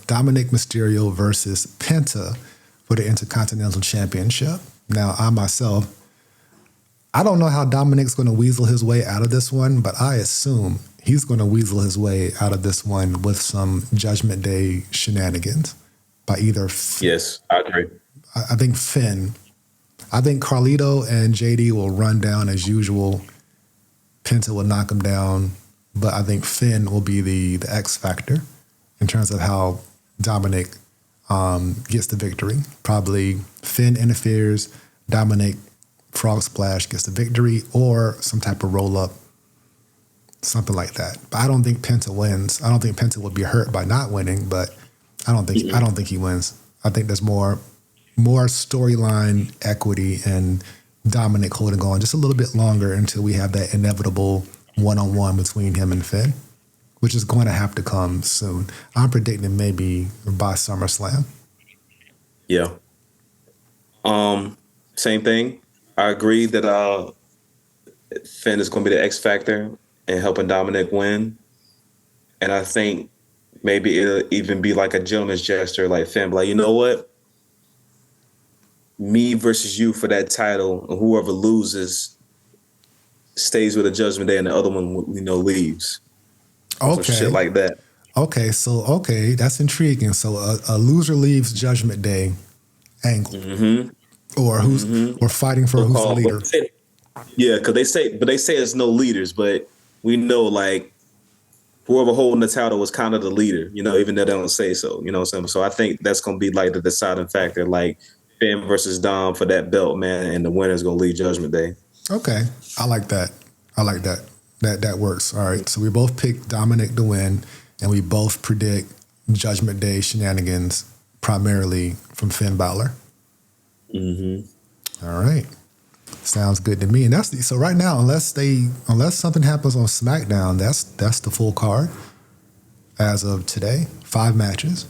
Dominik Mysterio versus Penta for the Intercontinental Championship. Now, I don't know how Dominik's going to weasel his way out of this one, but I assume he's going to weasel his way out of this one with some Judgment Day shenanigans by either. Yes, I agree. I think Finn. I think Carlito and JD will run down as usual. Penta will knock him down, but I think Finn will be the X factor in terms of how Dominik gets the victory. Probably Finn interferes, Dominik frog splash gets the victory, or some type of roll up, something like that. But I don't think Penta wins. I don't think Penta would be hurt by not winning, but I don't think he wins. I think there's more storyline equity and Dominik holding on just a little bit longer until we have that inevitable one-on-one between him and Finn, which is going to have to come soon. I'm predicting maybe by SummerSlam. Yeah. Same thing. I agree that Finn is going to be the X factor in helping Dominik win. And I think maybe it'll even be like a gentleman's gesture, like Finn, like, you know what? Me versus you for that title, and whoever loses stays with the Judgment Day and the other one, leaves. Okay. Some shit like that. Okay, that's intriguing. So a loser leaves Judgment Day angle. Mm-hmm. Or or fighting for who's the leader. Yeah, because they say it's no leaders, but we know like whoever holding the title was kind of the leader, even though they don't say so. You know what I'm saying? So I think that's gonna be like the deciding factor, like Finn versus Dom for that belt, man, and the winner's gonna lead Judgment Day. Okay. I like that. That works. All right. So we both picked Dominik to win, and we both predict Judgment Day shenanigans primarily from Finn Balor. Mm-hmm. All right. Sounds good to me. And so right now, unless something happens on SmackDown, that's the full card as of today. 5 matches.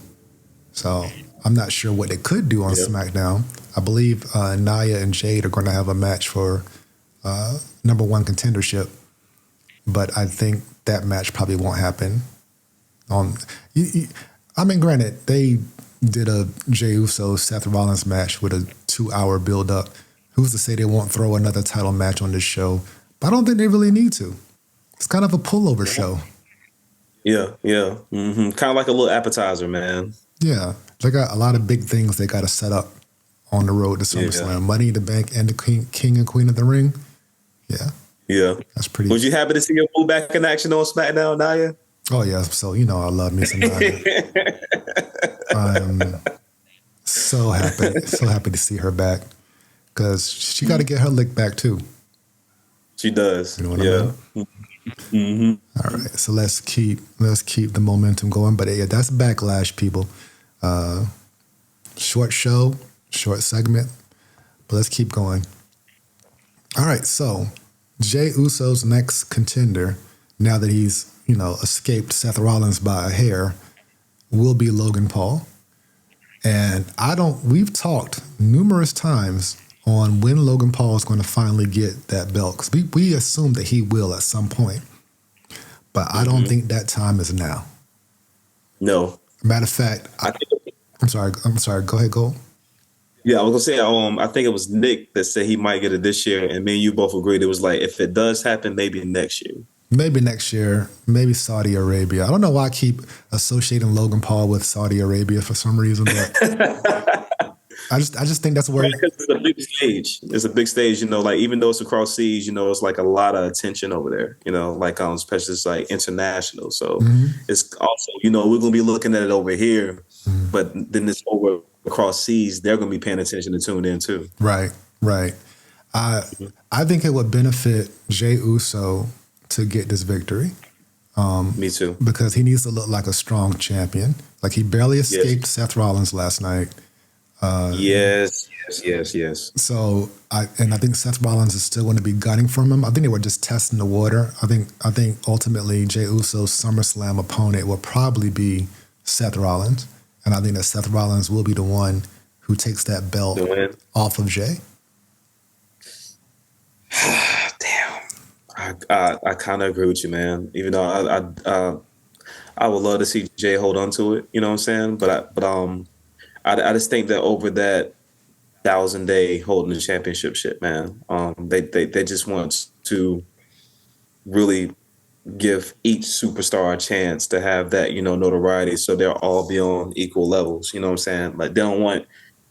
So I'm not sure what they could do on SmackDown. I believe Nia and Jade are going to have a match for number 1 contendership, but I think that match probably won't happen. Granted, did a Jey Uso Seth Rollins match with a 2-hour build up. Who's to say they won't throw another title match on this show? But I don't think they really need to. It's kind of a pullover show. Yeah. Kind of like a little appetizer, man. Yeah, they got a lot of big things they got to set up on the road to SummerSlam. Yeah. Money in the Bank and the King and Queen of the Ring. Yeah, that's pretty. Was you happy to see your boo back in action on SmackDown, Naya? Oh yeah, so you know I love me some Nia. I'm so happy to see her back because she got to get her lick back too. She does. You know what I mean? All right, so let's keep the momentum going. But yeah, that's Backlash, people. Short show, short segment, but let's keep going. All right, so Jey Uso's next contender, now that he's escaped Seth Rollins by a hair, will be Logan Paul. And we've talked numerous times on when Logan Paul is going to finally get that belt. Because we assume that he will at some point. But I don't think that time is now. No. Matter of fact, I'm sorry. Go ahead, Gold. Yeah, I was gonna say, I think it was Nick that said he might get it this year, and me and you both agreed it was like if it does happen, maybe next year. Maybe next year, maybe Saudi Arabia. I don't know why I keep associating Logan Paul with Saudi Arabia for some reason, but I just think that's where it's a big stage. It's a big stage, like even though it's across seas, it's like a lot of attention over there, like especially it's like international. So it's also, we're gonna be looking at it over here, but then it's over across seas, they're going to be paying attention and tuned in too. Right. I think it would benefit Jey Uso to get this victory. Me too. Because he needs to look like a strong champion. Like he barely escaped Seth Rollins last night. Yes. So I think Seth Rollins is still going to be gunning from him. I think they were just testing the water. I think ultimately Jey Uso's SummerSlam opponent will probably be Seth Rollins. And I think that Seth Rollins will be the one who takes that belt off of Jey. Damn. I kind of agree with you, man. Even though I would love to see Jey hold on to it, you know what I'm saying? But I just think that over that 1,000-day holding the championship shit, man, they just want to really give each superstar a chance to have that, notoriety, so they'll all be on equal levels. You know what I'm saying? Like they don't want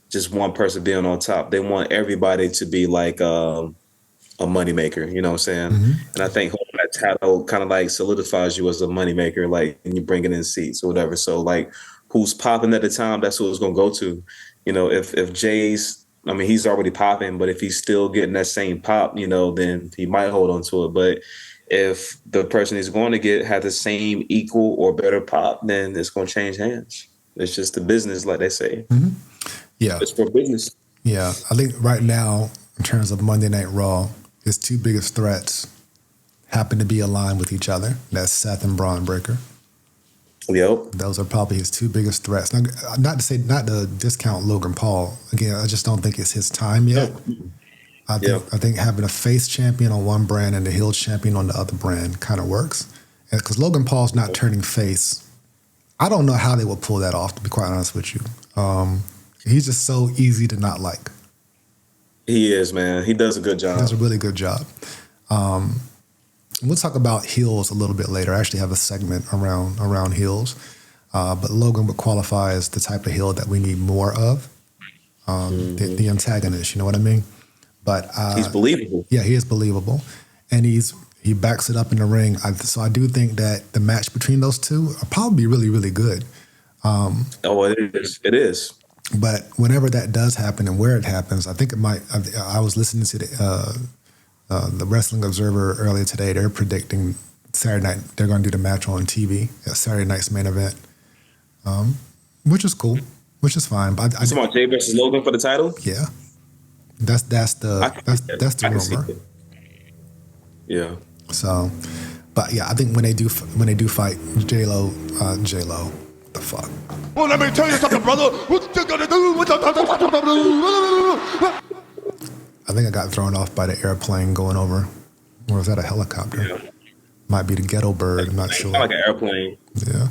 just one person being on top. They want everybody to be like a moneymaker. You know what I'm saying? And I think holding that title kind of like solidifies you as a moneymaker, like, and you bringing in seats or whatever. So like, who's popping at the time? That's who it's gonna go to. If Jay's, he's already popping, but if he's still getting that same pop, then he might hold on to it. But if the person he's going to get had the same equal or better pop, then it's going to change hands. It's just the business, like they say. Yeah. It's for business. Yeah. I think right now, in terms of Monday Night Raw, his two biggest threats happen to be aligned with each other. That's Seth and Braun Breaker. Yep. Those are probably his two biggest threats. Now, not to discount Logan Paul. Again, I just don't think it's his time yet. I think having a face champion on one brand and a heel champion on the other brand kind of works. Because Logan Paul's not turning face. I don't know how they will pull that off, to be quite honest with you. He's just so easy to not like. He is, man. He does a good job. He does a really good job. We'll talk about heels a little bit later. I actually have a segment around heels. But Logan would qualify as the type of heel that we need more of. The antagonist, you know what I mean? But he's believable. Yeah, he is believable, and he backs it up in the ring. So I do think that the match between those two will probably be really, really good. It is. It is. But whenever that does happen and where it happens, I think it might. I was listening to the Wrestling Observer earlier today. They're predicting Saturday night they're going to do the match on TV at Saturday night's main event, which is cool, which is fine. But you talking about Jey versus Logan for the title? Yeah. That's the rumor. Yeah. So, but yeah, I think when they do fight J-Lo, what the fuck? Well, let me tell you something, brother. What you gonna do? I think I got thrown off by the airplane going over. Or was that a helicopter? Yeah. Might be the ghetto bird. I'm not sure. Like an airplane. Yeah.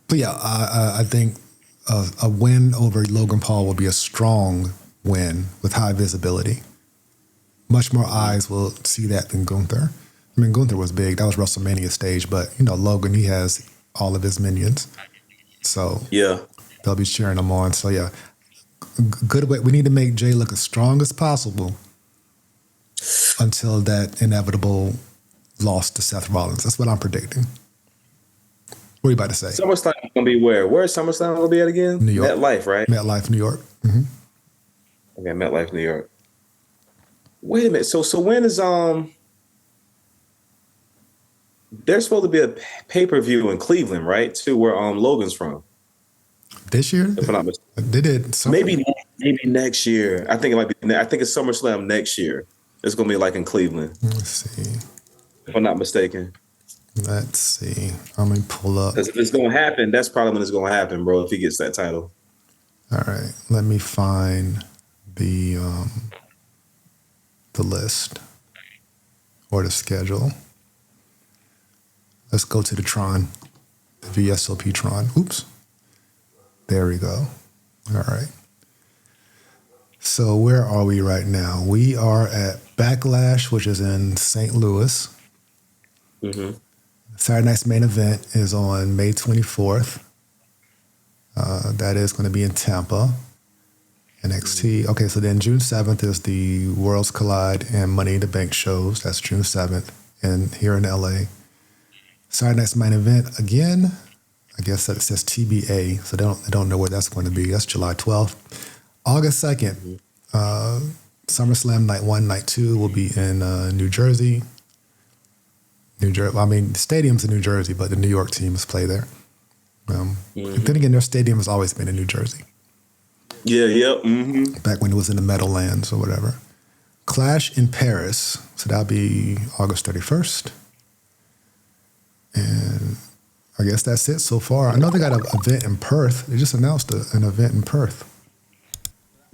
But yeah, I think a win over Logan Paul will be a strong win with high visibility. Much more eyes will see that than Gunther. I mean, Gunther was big. That was WrestleMania stage. But, Logan, he has all of his minions. So Yeah. they'll be cheering him on. So, yeah, good way. We need to make Jey look as strong as possible until that inevitable loss to Seth Rollins. That's what I'm predicting. What are you about to say? SummerSlam is gonna be where? Where's SummerSlam gonna be at again? New York. MetLife, right? MetLife, New York. Mm-hmm. Okay, MetLife, New York. Wait a minute. So when is there's supposed to be a pay-per-view in Cleveland, right? Too, where Logan's from. This year? If I'm not mistaken. They did. Maybe next year. I think it might be. I think it's SummerSlam next year. It's gonna be like in Cleveland. Let's see. If I'm not mistaken. Let's see. Let me pull up. Because if it's gonna happen, that's probably when it's gonna happen, bro. If he gets that title. All right. Let me find the list or the schedule. Let's go to the Tron, the VSOP Tron. Oops. There we go. All right. So where are we right now? We are at Backlash, which is in St. Louis. Mm-hmm. Saturday night's main event is on May 24th. That is going to be in Tampa, NXT. Okay, so then June 7th is the Worlds Collide and Money in the Bank shows. That's June 7th, and here in LA. Saturday night's main event again. I guess that it says TBA, so they don't know where that's going to be. That's July 12th. August 2nd, SummerSlam Night 1, Night 2 will be in New Jersey. I mean, the stadium's in New Jersey, but the New York teams play there. Then again, their stadium has always been in New Jersey. Yeah, yep. Mm-hmm. Back when it was in the Meadowlands or whatever. Clash in Paris, so that'll be August 31st. And I guess that's it so far. I know they got an event in Perth. They just announced an event in Perth.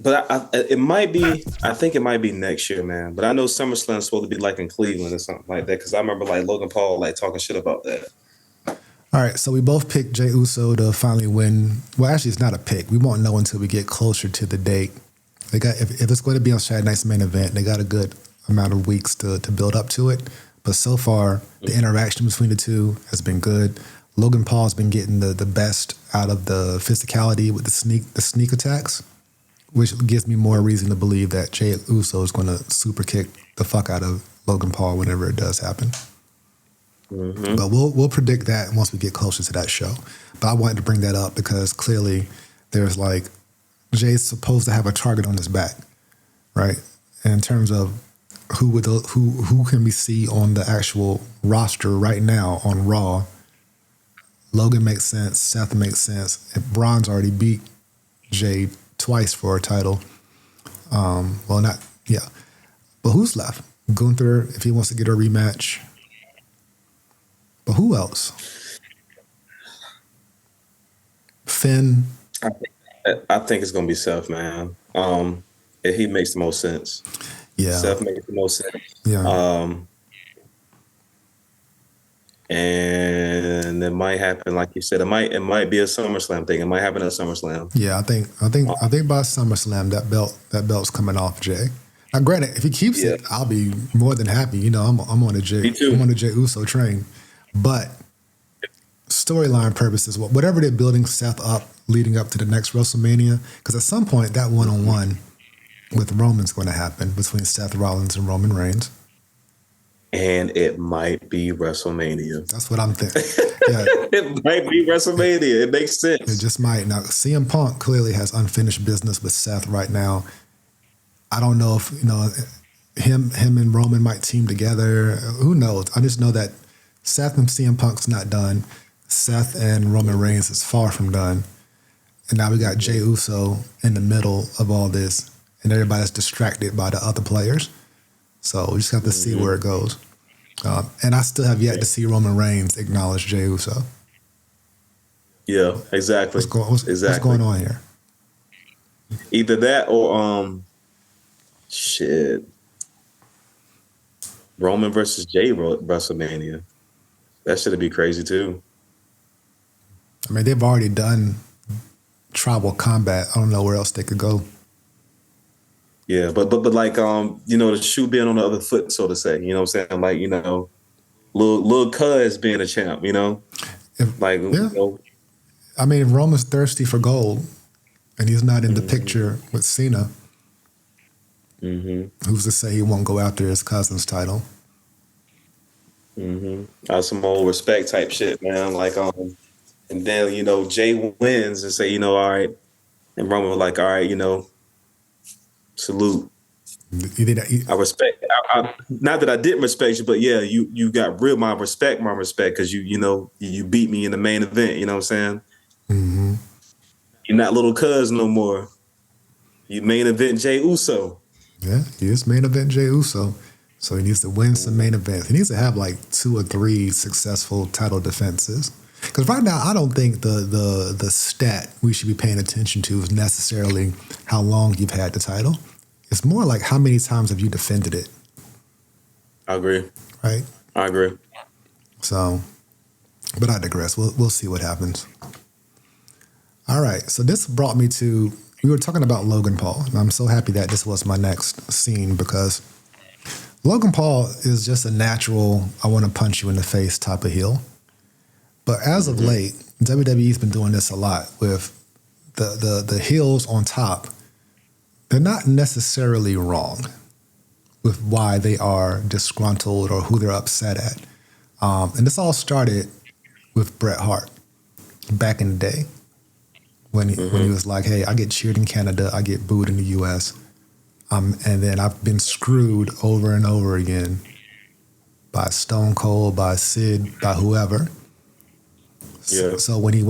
But it might be. I think it might be next year, man. But I know SummerSlam's supposed to be like in Cleveland or something like that. Because I remember like Logan Paul like talking shit about that. All right, so we both picked Jey Uso to finally win. Well, actually, it's not a pick. We won't know until we get closer to the date. They got if it's going to be on Saturday night's main event, they got a good amount of weeks to build up to it. But so far, the interaction between the two has been good. Logan Paul's been getting the best out of the physicality with the sneak attacks, which gives me more reason to believe that Jey Uso is going to super kick the fuck out of Logan Paul whenever it does happen. Mm-hmm. But we'll predict that once we get closer to that show. But I wanted to bring that up because clearly there's like Jay's supposed to have a target on his back, right? And in terms of who can we see on the actual roster right now on Raw, Logan makes sense. Seth makes sense. If Braun's already beat Jay twice for a title, but who's left? Gunther, if he wants to get a rematch. But who else? Finn. I think it's gonna be Seth, man. He makes the most sense. Yeah, Seth makes the most sense. Yeah. And it might happen, like you said. It might be a SummerSlam thing. It might happen at SummerSlam. Yeah, I think by SummerSlam that belt's coming off Jay. Now, granted, if he keeps it, I'll be more than happy. I'm on a Jay. Me too. I'm on a Jey Uso train. But storyline purposes, whatever they're building Seth up leading up to the next WrestleMania, because at some point that one-on-one with Roman's going to happen between Seth Rollins and Roman Reigns. And it might be WrestleMania. That's what I'm thinking. Yeah. It might be WrestleMania. It makes sense. It just might. Now, CM Punk clearly has unfinished business with Seth right now. I don't know if, him and Roman might team together. Who knows? I just know that Seth and CM Punk's not done. Seth and Roman Reigns is far from done. And now we got Jey Uso in the middle of all this, and everybody's distracted by the other players. So we just have to see where it goes. And I still have yet to see Roman Reigns acknowledge Jey Uso. Yeah, exactly. What's going on here? Either that or Roman versus Jey WrestleMania. That should be crazy too. I mean, they've already done tribal combat. I don't know where else they could go. Yeah, but like the shoe being on the other foot, so to say. You know what I'm saying? Like, little cuz being a champ, I mean, if Roman's thirsty for gold and he's not in the picture with Cena, who's to say he won't go after his cousin's title? Some old respect type shit, man. Like, and then, Jay wins and say, all right. And Roman was like, all right, salute. I respect. Not that I didn't respect you, but yeah, you got real my respect because you beat me in the main event. You know what I'm saying? Mm-hmm. You're not little cuz no more. You main event Jey Uso. Yeah, he is main event Jey Uso. So he needs to win some main events. He needs to have like 2 or 3 successful title defenses. Because right now, I don't think the stat we should be paying attention to is necessarily how long you've had the title. It's more like how many times have you defended it. I agree. Right? I agree. So, but I digress. We'll see what happens. All right. So this brought me to, we were talking about Logan Paul. And I'm so happy that this was my next scene because Logan Paul is just a natural, I want to punch you in the face type of heel. But as of late, WWE's been doing this a lot with the heels on top. They're not necessarily wrong with why they are disgruntled or who they're upset at. And this all started with Bret Hart back in the day when he was like, hey, I get cheered in Canada, I get booed in the US. And then I've been screwed over and over again by Stone Cold, by Sid, by whoever. Yeah. So when he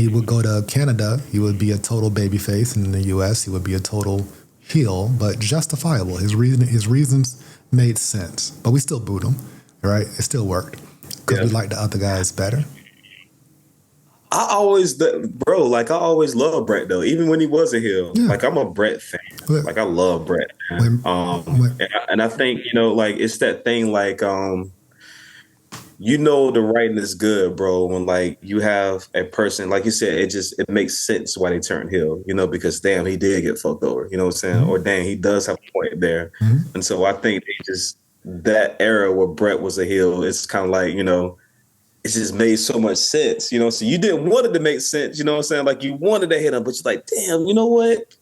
would go to Canada, he would be a total babyface, and in the U.S. he would be a total heel, but justifiable. His reasons made sense, but we still booed him, right? It still worked because we liked the other guys better. I always loved Bret though, even when he was a heel. Yeah. Like I'm a Bret fan. Like I love Bret. And I think it's that thing like. The writing is good, bro. When like you have a person, like you said, it makes sense why they turned heel, because damn, he did get fucked over, you know what I'm saying? Or damn, he does have a point there. And so I think that era where Bret was a heel, it's kind of like, it just made so much sense, So you didn't want it to make sense, you know what I'm saying? Like you wanted to hit him, but you're like, damn, you know what?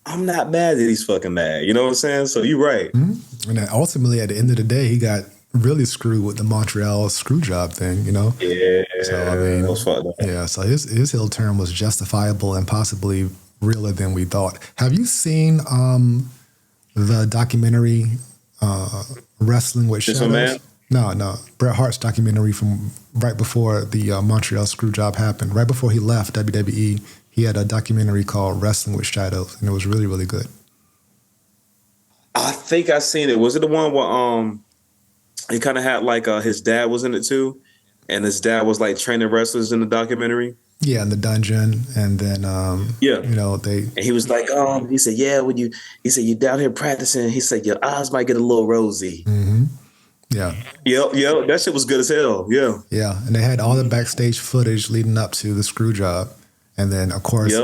I'm not mad that he's fucking mad, you know what I'm saying? So you're right. And then ultimately, at the end of the day, he got really screwed with the Montreal screw job thing, Yeah. So I mean, yeah. So his heel turn was justifiable and possibly realer than we thought. Have you seen the documentary Wrestling with Shadows? No. Bret Hart's documentary from right before the Montreal screw job happened. Right before he left WWE, he had a documentary called Wrestling with Shadows, and it was really, really good. I think I seen it. Was it the one where he kind of had like his dad was in it too, and his dad was like training wrestlers in the documentary. Yeah, in the dungeon, and then and he was like, he said, yeah, he said you're down here practicing. He said your eyes might get a little rosy. Yeah. Yep. That shit was good as hell. Yeah. Yeah, and they had all the backstage footage leading up to the screw job, and then of course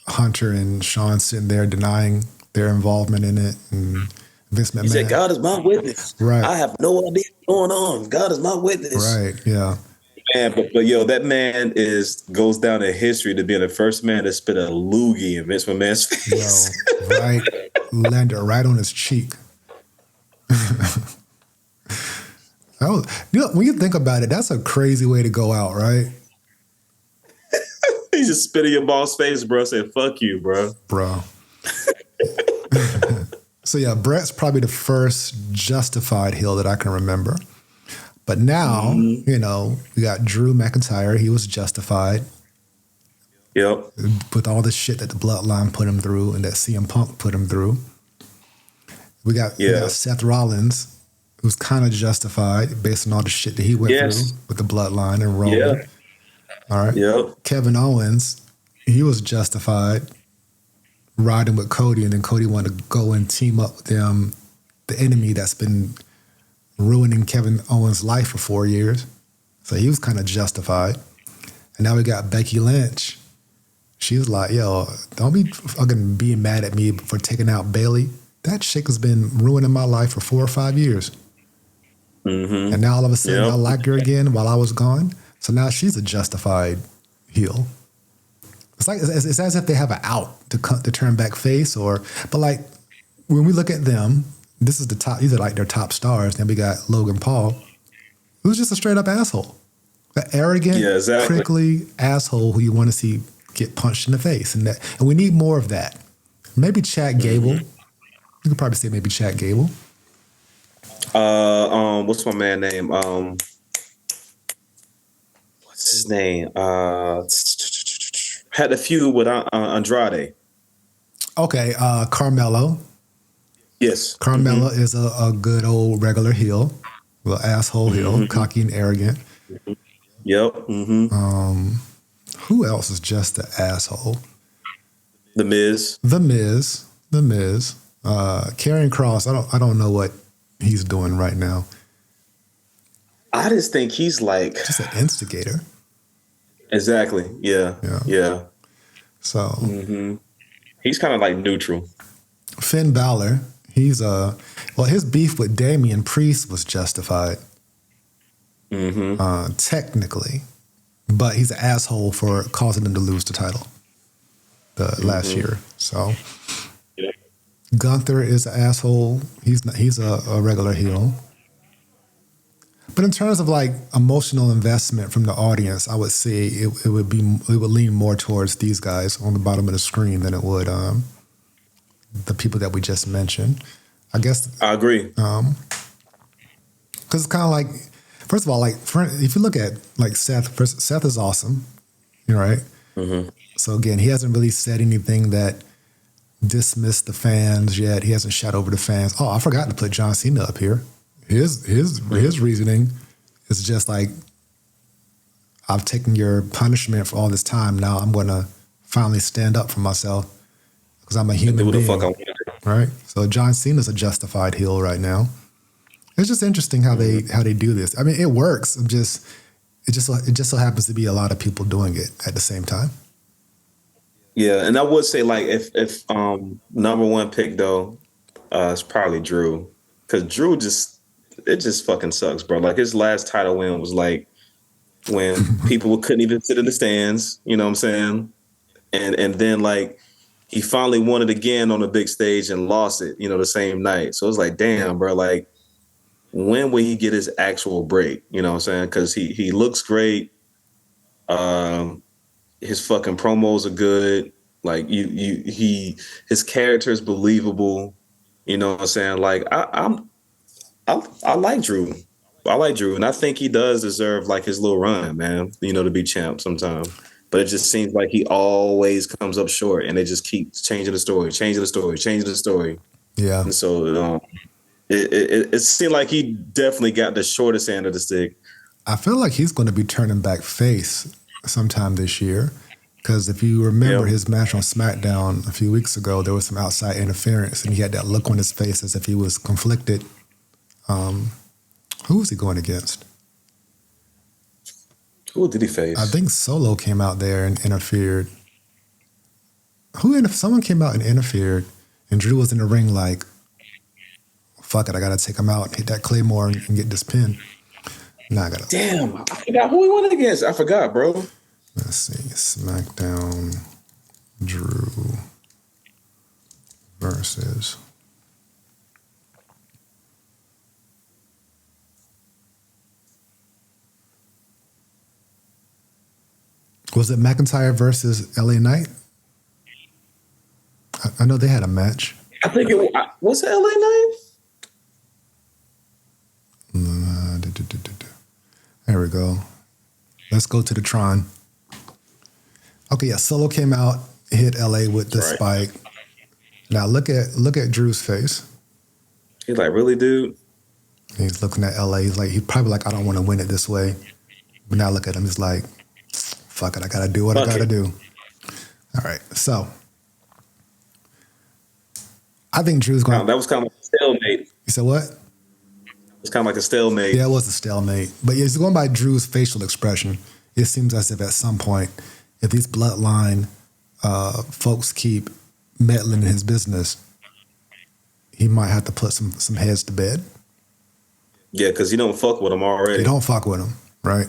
Hunter and Sean sitting there denying their involvement in it, and Vince McMahon. He said, God is my witness. Right. I have no idea what's going on. God is my witness. Right, yeah. Man, but that man goes down in history to being the first man to spit a loogie in Vince McMahon's face. Right. Landed right on his cheek. When you think about it, that's a crazy way to go out, right? He just spit in your boss face, bro. Said, fuck you, bro. Bro. So yeah, Bret's probably the first justified heel that I can remember. But now, we got Drew McIntyre. He was justified. Yep. With all the shit that the Bloodline put him through and that CM Punk put him through. We got Seth Rollins, who's kind of justified based on all the shit that he went through with the Bloodline and Roman. Yeah. All right. Yep. Kevin Owens, he was justified riding with Cody, and then Cody wanted to go and team up with them, the enemy that's been ruining Kevin Owens' life for 4 years. So he was kind of justified. And now we got Becky Lynch. She's like, yo, don't be fucking being mad at me for taking out Bailey. That chick has been ruining my life for 4 or 5 years. Mm-hmm. And now all of a sudden I like her again while I was gone. So now she's a justified heel. It's as if they have an out to turn back face, but like when we look at them, this is the top. These are like their top stars. Then we got Logan Paul, who's just a straight up asshole, an arrogant, prickly asshole who you want to see get punched in the face, and we need more of that. Maybe Chad Gable. You could probably say maybe Chad Gable. What's my man name? What's his name? Had a feud with Andrade. Okay, Carmelo. Yes. Carmelo is a good old regular heel, little asshole heel, cocky and arrogant. Yep. Who else is just an asshole? The Miz. The Miz. Karrion Kross. I don't know what he's doing right now. I just think he's like just an instigator. Exactly. Yeah. So he's kind of like neutral. Finn Balor. He's his beef with Damian Priest was justified. Technically, but he's an asshole for causing them to lose the title last year. So Gunther is an asshole. He's a regular heel. But in terms of like emotional investment from the audience, I would say it would lean more towards these guys on the bottom of the screen than it would the people that we just mentioned. I guess I agree. Because it's kind of like, first of all, like if you look at like Seth is awesome, right? So again, he hasn't really said anything that dismissed the fans yet. He hasn't shot over the fans. Oh, I forgot to put John Cena up here. His reasoning is just like, I've taken your punishment for all this time. Now I'm going to finally stand up for myself because I'm a human being. Fuck right? So John Cena's a justified heel right now. It's just interesting how they do this. I mean, it works. It just so happens to be a lot of people doing it at the same time. Yeah, and I would say like if number one pick though, it's probably Drew, because Drew just fucking sucks, bro. Like his last title win was like when people couldn't even sit in the stands. You know what I'm saying? And then like he finally won it again on the big stage and lost it. The same night. So it was like, damn, bro. Like when will he get his actual break? You know what I'm saying? Because he looks great. His fucking promos are good. Like his character is believable. You know what I'm saying? Like I like Drew. I like Drew, and I think he does deserve like his little run, man. To be champ sometime. But it just seems like he always comes up short, and they just keep changing the story. Yeah. And so it seemed like he definitely got the shortest end of the stick. I feel like he's going to be turning back face sometime this year. Because if you remember his match on SmackDown a few weeks ago, there was some outside interference, and he had that look on his face as if he was conflicted. Who was he going against? Who did he face? I think Solo came out there and interfered. Someone came out and interfered, and Drew was in the ring like, fuck it, I got to take him out, hit that Claymore, and get this pin. Now I got to... Damn, I forgot who he went against. I forgot, bro. Let's see, SmackDown, Drew versus... Was it McIntyre versus LA Knight? I know they had a match. I think was it LA Knight? There we go. Let's go to the Tron. Okay, yeah, Solo came out, hit LA with the spike. Now look at Drew's face. He's like, really, dude? He's looking at LA. He's probably like, I don't want to win it this way. But now look at him. He's like, fuck it, I gotta do what I gotta do. All right, so I think Drew's going. That was kind of like a stalemate. You said what? It's kind of like a stalemate. Yeah, it was a stalemate. But he's going by Drew's facial expression. it seems as if at some point, if these bloodline folks keep meddling in his business, he might have to put some heads to bed. Yeah, because you don't fuck with him already. You don't fuck with him, right?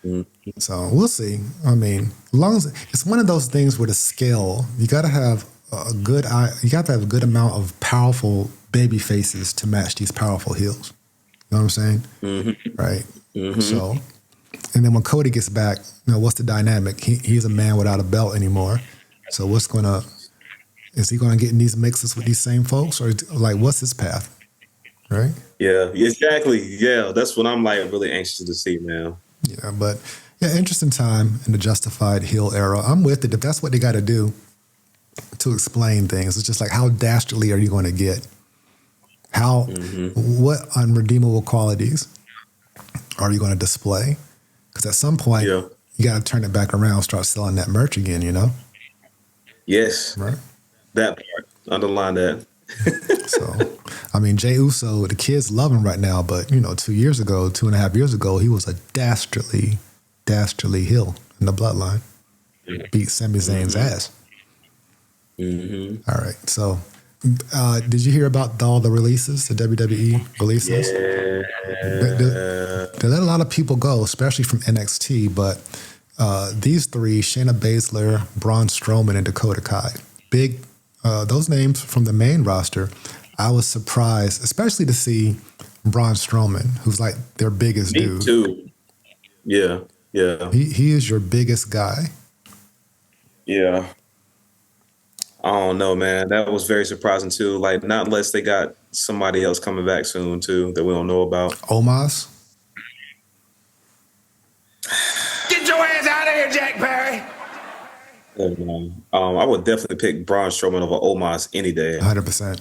Mm-hmm. So we'll see. I mean, as long as it's one of those things where the scale, you got to have you got to have a good amount of powerful baby faces to match these powerful heels. You know what I'm saying? Mm-hmm. Right. Mm-hmm. So, and then when Cody gets back, what's the dynamic? He's a man without a belt anymore. So is he gonna get in these mixes with these same folks, or like what's his path? Right? Yeah, exactly. Yeah, that's what I'm like really anxious to see, man. Yeah, but interesting time in the justified heel era. I'm with it. If that's what they got to do to explain things, it's just like, how dastardly are you going to get? What unredeemable qualities are you going to display? Because at some point, you got to turn it back around, start selling that merch again, you know? Yes. Right. That part. Underline that. So, I mean, Jey Uso, the kids love him right now, but, 2.5 years ago, he was a dastardly heel in the bloodline. Beat Sami Zayn's ass. Mm-hmm. All right. So, did you hear about all the releases, the WWE releases? Yeah. They let a lot of people go, especially from NXT, but these three, Shayna Baszler, Braun Strowman, and Dakota Kai, big, those names from the main roster, I was surprised, especially to see Braun Strowman, who's like their biggest dude. Me too. Yeah. Yeah. He is your biggest guy. Yeah. I don't know, man. That was very surprising too. Like, not unless they got somebody else coming back soon too that we don't know about. Omos? Get your ass out of here, Jack Perry. Yeah, man. I would definitely pick Braun Strowman over Omos any day. 100%.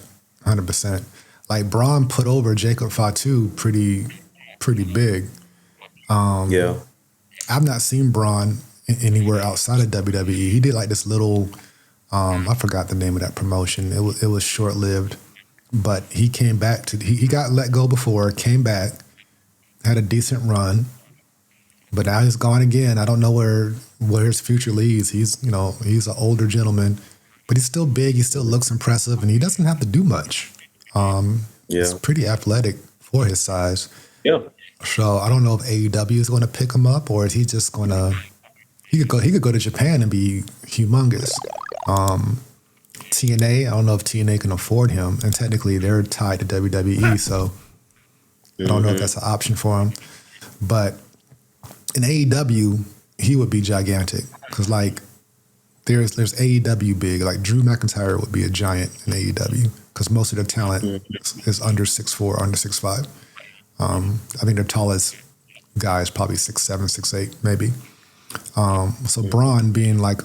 Like, Braun put over Jacob Fatu pretty big. Yeah. I've not seen Braun anywhere outside of WWE. He did like this little, I forgot the name of that promotion. It was short lived, but he came back he got let go before, came back, had a decent run, but now he's gone again. I don't know where his future leads. He's an older gentleman, but he's still big. He still looks impressive, and he doesn't have to do much. He's pretty athletic for his size. Yeah. So I don't know if AEW is going to pick him up, or is he just going to? He could go to Japan and be humongous. TNA, I don't know if TNA can afford him, and technically they're tied to WWE, so I don't know if that's an option for him. But in AEW, he would be gigantic because like there's AEW big, like Drew McIntyre would be a giant in AEW because most of their talent is under 6'4", under 6'5". I think their tallest guy is probably 6'7", 6'8", maybe. So Braun being like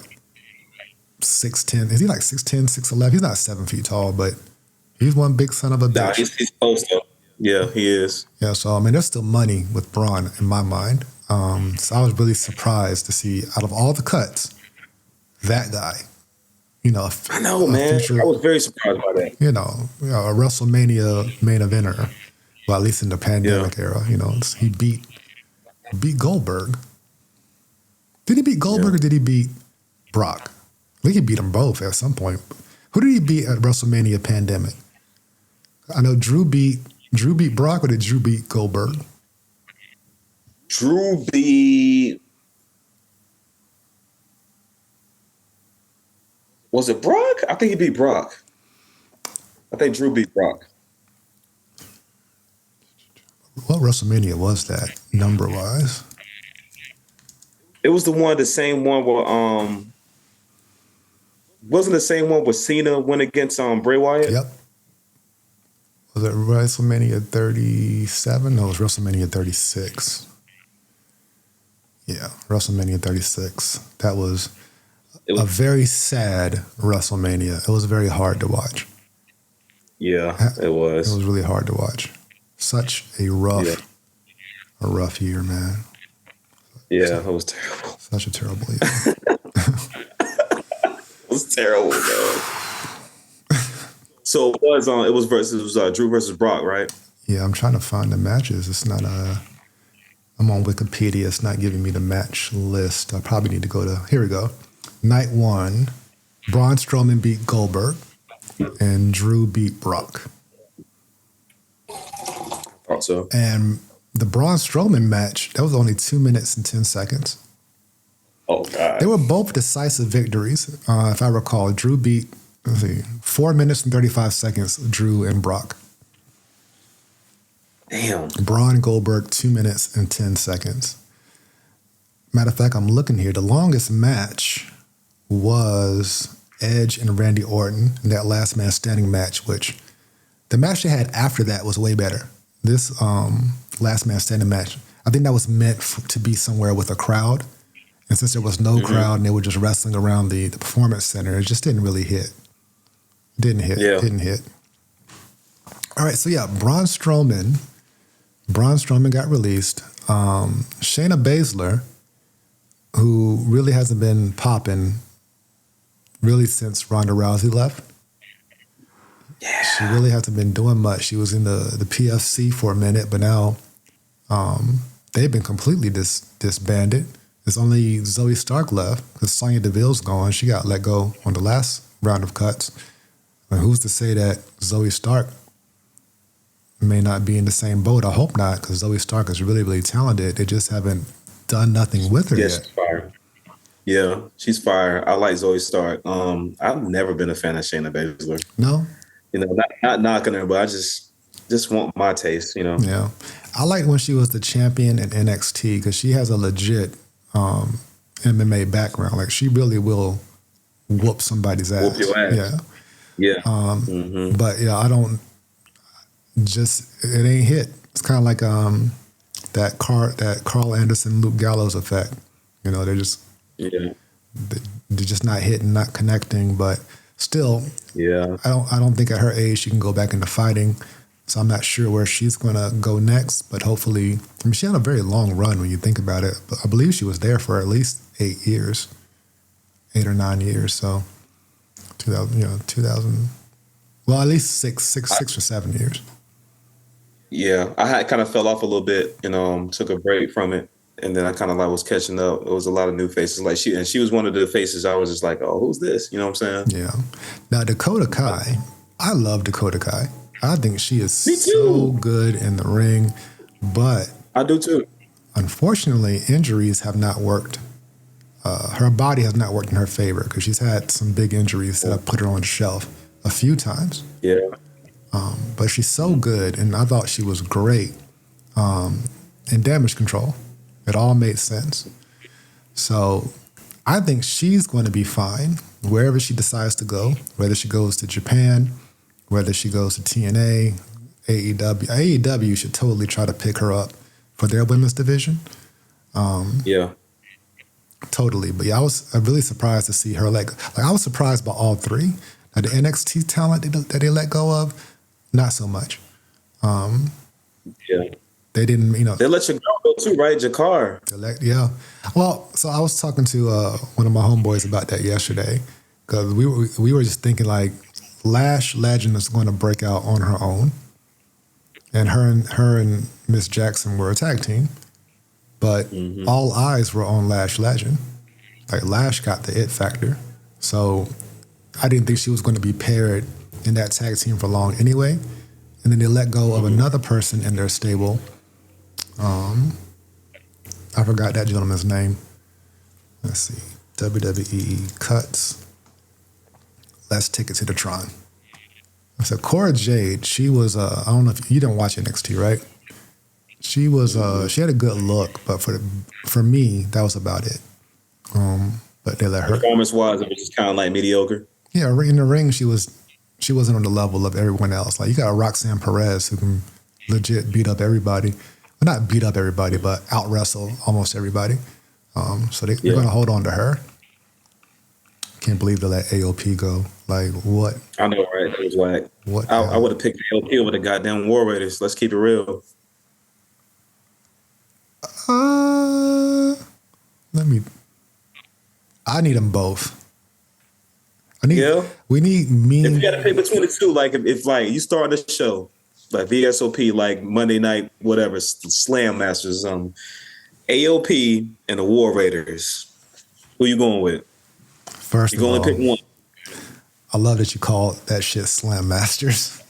6'10", is he like 6'10", 6'11"? He's not 7 feet tall, but he's one big son of a bitch. Nah, he's close though. Yeah, he is. Yeah, so I mean, there's still money with Braun in my mind. So I was really surprised to see, out of all the cuts, that guy. I know, man. I was very surprised by that. A WrestleMania main eventer. Well, at least in the pandemic era, he beat Goldberg. Did he beat Goldberg or did he beat Brock? I think he beat them both at some point. Who did he beat at WrestleMania pandemic? I know Drew beat Brock, or did Drew beat Goldberg? Drew beat. Was it Brock? I think he beat Brock. I think Drew beat Brock. What WrestleMania was that, number-wise? It was the same one where wasn't the same one where Cena went against Bray Wyatt? Yep. Was it WrestleMania 37? No, it was WrestleMania 36. Yeah, WrestleMania 36. That was a very sad WrestleMania. It was very hard to watch. Yeah, it was. It was really hard to watch. Such a rough year, man. Yeah, it was terrible. Such a terrible year. It was terrible, man. So it was versus Drew versus Brock, right? Yeah, I'm trying to find the matches. It's not I'm on Wikipedia. It's not giving me the match list. I probably need to go to, here we go. Night 1, Braun Strowman beat Goldberg and Drew beat Brock. Thought so. And the Braun Strowman match, that was only 2 minutes and 10 seconds. Oh, God. They were both decisive victories. If I recall, Drew beat, 4 minutes and 35 seconds, Drew and Brock. Damn. Braun Goldberg, 2 minutes and 10 seconds. Matter of fact, I'm looking here. The longest match was Edge and Randy Orton in that last man standing match, which the match they had after that was way better. This last man standing match, I think that was meant to be somewhere with a crowd. And since there was no crowd and they were just wrestling around the performance center, it just didn't really hit. Didn't hit. All right, so yeah, Braun Strowman got released. Shayna Baszler, who really hasn't been popping really since Ronda Rousey left. Yeah. She really hasn't been doing much. She was in the PFC for a minute, but now they've been completely disbanded. There's only Zoe Stark left because Sonya Deville's gone. She got let go on the last round of cuts. And who's to say that Zoe Stark may not be in the same boat? I hope not, because Zoe Stark is really, really talented. They just haven't done nothing with her yet. She's fire. Yeah, she's fire. I like Zoe Stark. I've never been a fan of Shayna Baszler. No? You know, not knocking her, but I just want my taste, you know? Yeah. I like when she was the champion in NXT because she has a legit MMA background. Like, she really will whoop somebody's ass. Whoop your ass. Yeah. Yeah. But yeah, it ain't hit. It's kind of like that Carl Anderson, Luke Gallows effect. You know, they're just not hitting, not connecting. But still, yeah, I don't think at her age she can go back into fighting. So I'm not sure where she's going to go next. But hopefully, I mean, she had a very long run when you think about it. But I believe she was there for at least 8 or 9 years. So 2000. Well, at least six or 7 years. Yeah, I had kind of fell off a little bit, took a break from it, and then I kind of was catching up. It was a lot of new faces. Like she was one of the faces I was just like, oh, who's this? You know what I'm saying? Yeah. Now Dakota Kai, I love Dakota Kai. I think she is so good in the ring, but I do too. Unfortunately, injuries have not worked. Her body has not worked in her favor because she's had some big injuries that have put her on the shelf a few times. Yeah. But she's so good, and I thought she was great in Damage Control. It all made sense. So I think she's going to be fine wherever she decides to go, whether she goes to Japan, whether she goes to TNA, AEW. AEW should totally try to pick her up for their women's division. Yeah. Totally. But yeah, I was really surprised to see her I was surprised by all three. Now, the NXT talent that they let go of, not so much. Yeah. They didn't, They let you go too, right? Jakar. Yeah. Well, so I was talking to one of my homeboys about that yesterday because we were just thinking Lash Legend is going to break out on her own, and her and Miss Jackson were a tag team, but all eyes were on Lash Legend. Like, Lash got the it factor, so I didn't think she was going to be paired in that tag team for long anyway. And then they let go of another person in their stable. I forgot that gentleman's name. Let's see. WWE cuts. Let's take it to the Tron. So Cora Jade, she was, I don't know if you didn't watch NXT, right? She was, she had a good look, but for me, that was about it. But they let her. Performance-wise, it was just kind of mediocre. Yeah, in the ring, she wasn't on the level of everyone else. Like, you got Roxanne Perez who can legit beat up everybody. Well, not beat up everybody, but out-wrestle almost everybody. So they're going to hold on to her. Can't believe they let AOP go. Like, what? I know, right? It was whack. What? I would have picked AOP over the goddamn War Raiders. Let's keep it real. I need them both. We need If you got to pick between the two, if you start the show, VSOP, Monday night, whatever, Slam Masters, AOP and the War Raiders. Who you going with? First You of can only all, pick one. I love that you call that shit Slam Masters.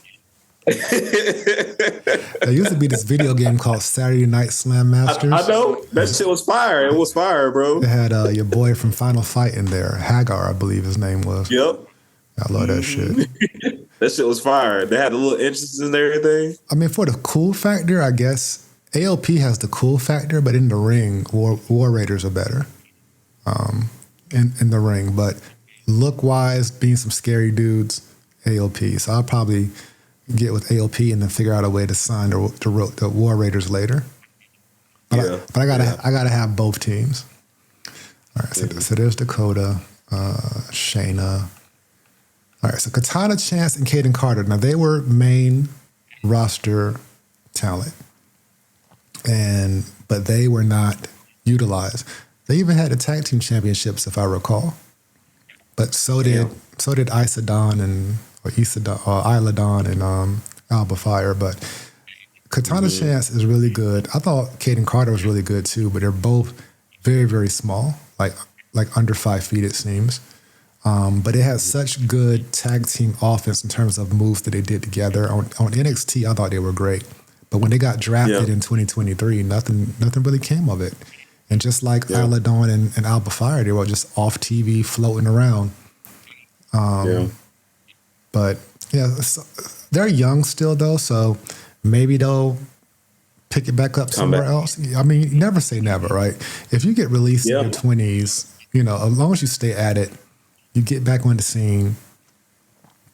There used to be this video game called Saturday Night Slam Masters. I know. That shit was fire. It was fire, bro. It had your boy from Final Fight in there. Hagar, I believe his name was. Yep. I love that shit. That shit was fire. They had a little entrances and everything. I mean, for the cool factor, I guess AOP has the cool factor, but in the ring, War Raiders are better in the ring. But look-wise, being some scary dudes, AOP. So I'll probably get with AOP and then figure out a way to sign the War Raiders later. But I gotta have both teams. All right, so there's Dakota, Shayna. All right, so Katana Chance and Kaden Carter. Now they were main roster talent, but they were not utilized. They even had the tag team championships, if I recall. But so did Isla Dawn and Alba Fire. But Katana Chance is really good. I thought Kaden Carter was really good too, but they're both very, very small, like under 5 feet it seems. But it had such good tag team offense in terms of moves that they did together. On NXT, I thought they were great. But when they got drafted in 2023, nothing really came of it. And just like Isla Dawn and Alba Fire, they were just off TV floating around. But they're young still though, so maybe they'll pick it back up somewhere else. I mean, you never say never, right? If you get released in your 20s, as long as you stay at it, you get back on the scene,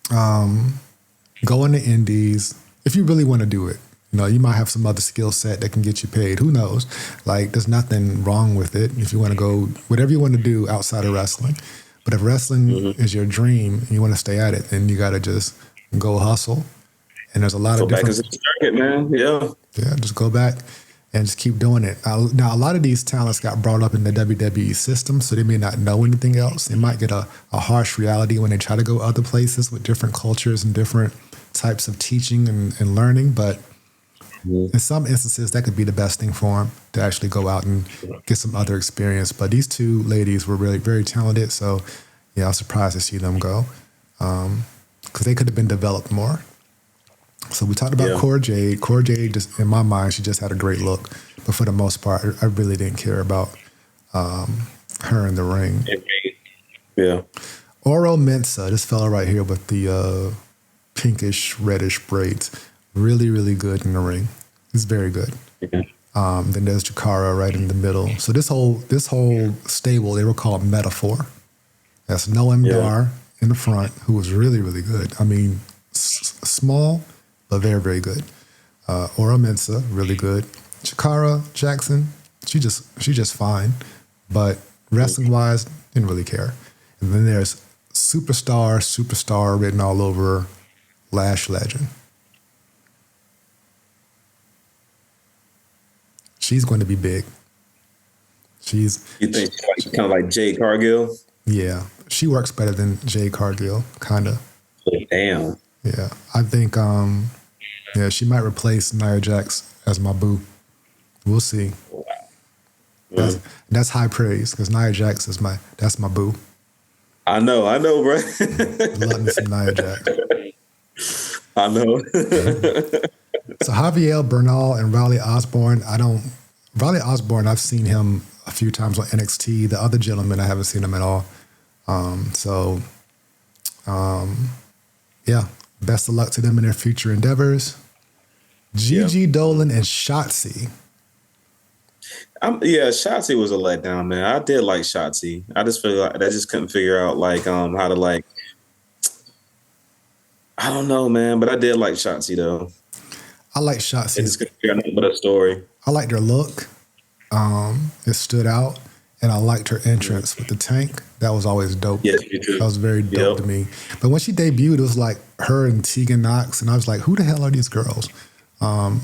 go in the indies, if you really want to do it. You might have some other skill set that can get you paid. Who knows? Like, there's nothing wrong with it if you want to go, whatever you want to do outside of wrestling. But if wrestling is your dream and you want to stay at it, then you got to just go hustle. And there's a lot of different... Go back into the circuit, man. Yeah, just go back and just keep doing it. Now, a lot of these talents got brought up in the WWE system, so they may not know anything else. They might get a harsh reality when they try to go other places with different cultures and different types of teaching and learning. But in some instances, that could be the best thing for them, to actually go out and get some other experience. But these two ladies were really very talented, so I was surprised to see them go because they could have been developed more. So we talked about Cora Jade. Cora Jade, just in my mind, she just had a great look. But for the most part, I really didn't care about her in the ring. Yeah. Oro Mensah, this fella right here with the pinkish, reddish braids, really, really good in the ring. He's very good. Then there's Jakara right in the middle. So this whole stable, they were called Metaphor. That's Noam Dar in the front, who was really, really good. I mean, small, but very, very good. Oro Mensah, really good. Chikara Jackson, she just fine. But wrestling-wise, didn't really care. And then there's Superstar written all over Lash Legend. She's going to be big. You think she's kind of like Jade Cargill? Yeah. She works better than Jade Cargill, kind of. Damn. Yeah. I think, she might replace Nia Jax as my boo. We'll see. Wow. That's high praise because Nia Jax that's my boo. I know, bro. Love me some Nia Jax. I know. So Javier Bernal and Riley Osborne, Riley Osborne, I've seen him a few times on NXT. The other gentleman, I haven't seen him at all. Best of luck to them in their future endeavors. Gigi Dolan and Shotzi. Shotzi was a letdown, man. I did like Shotzi. I just feel like I just couldn't figure out how to I don't know, man, but I did like Shotzi though. I like Shotzi. I just couldn't figure out nothing but a story. I liked her look. It stood out. And I liked her entrance with the tank. That was always dope. Yes, you too. That was very dope to me. But when she debuted, it was like her and Tegan Knox. And I was like, who the hell are these girls? But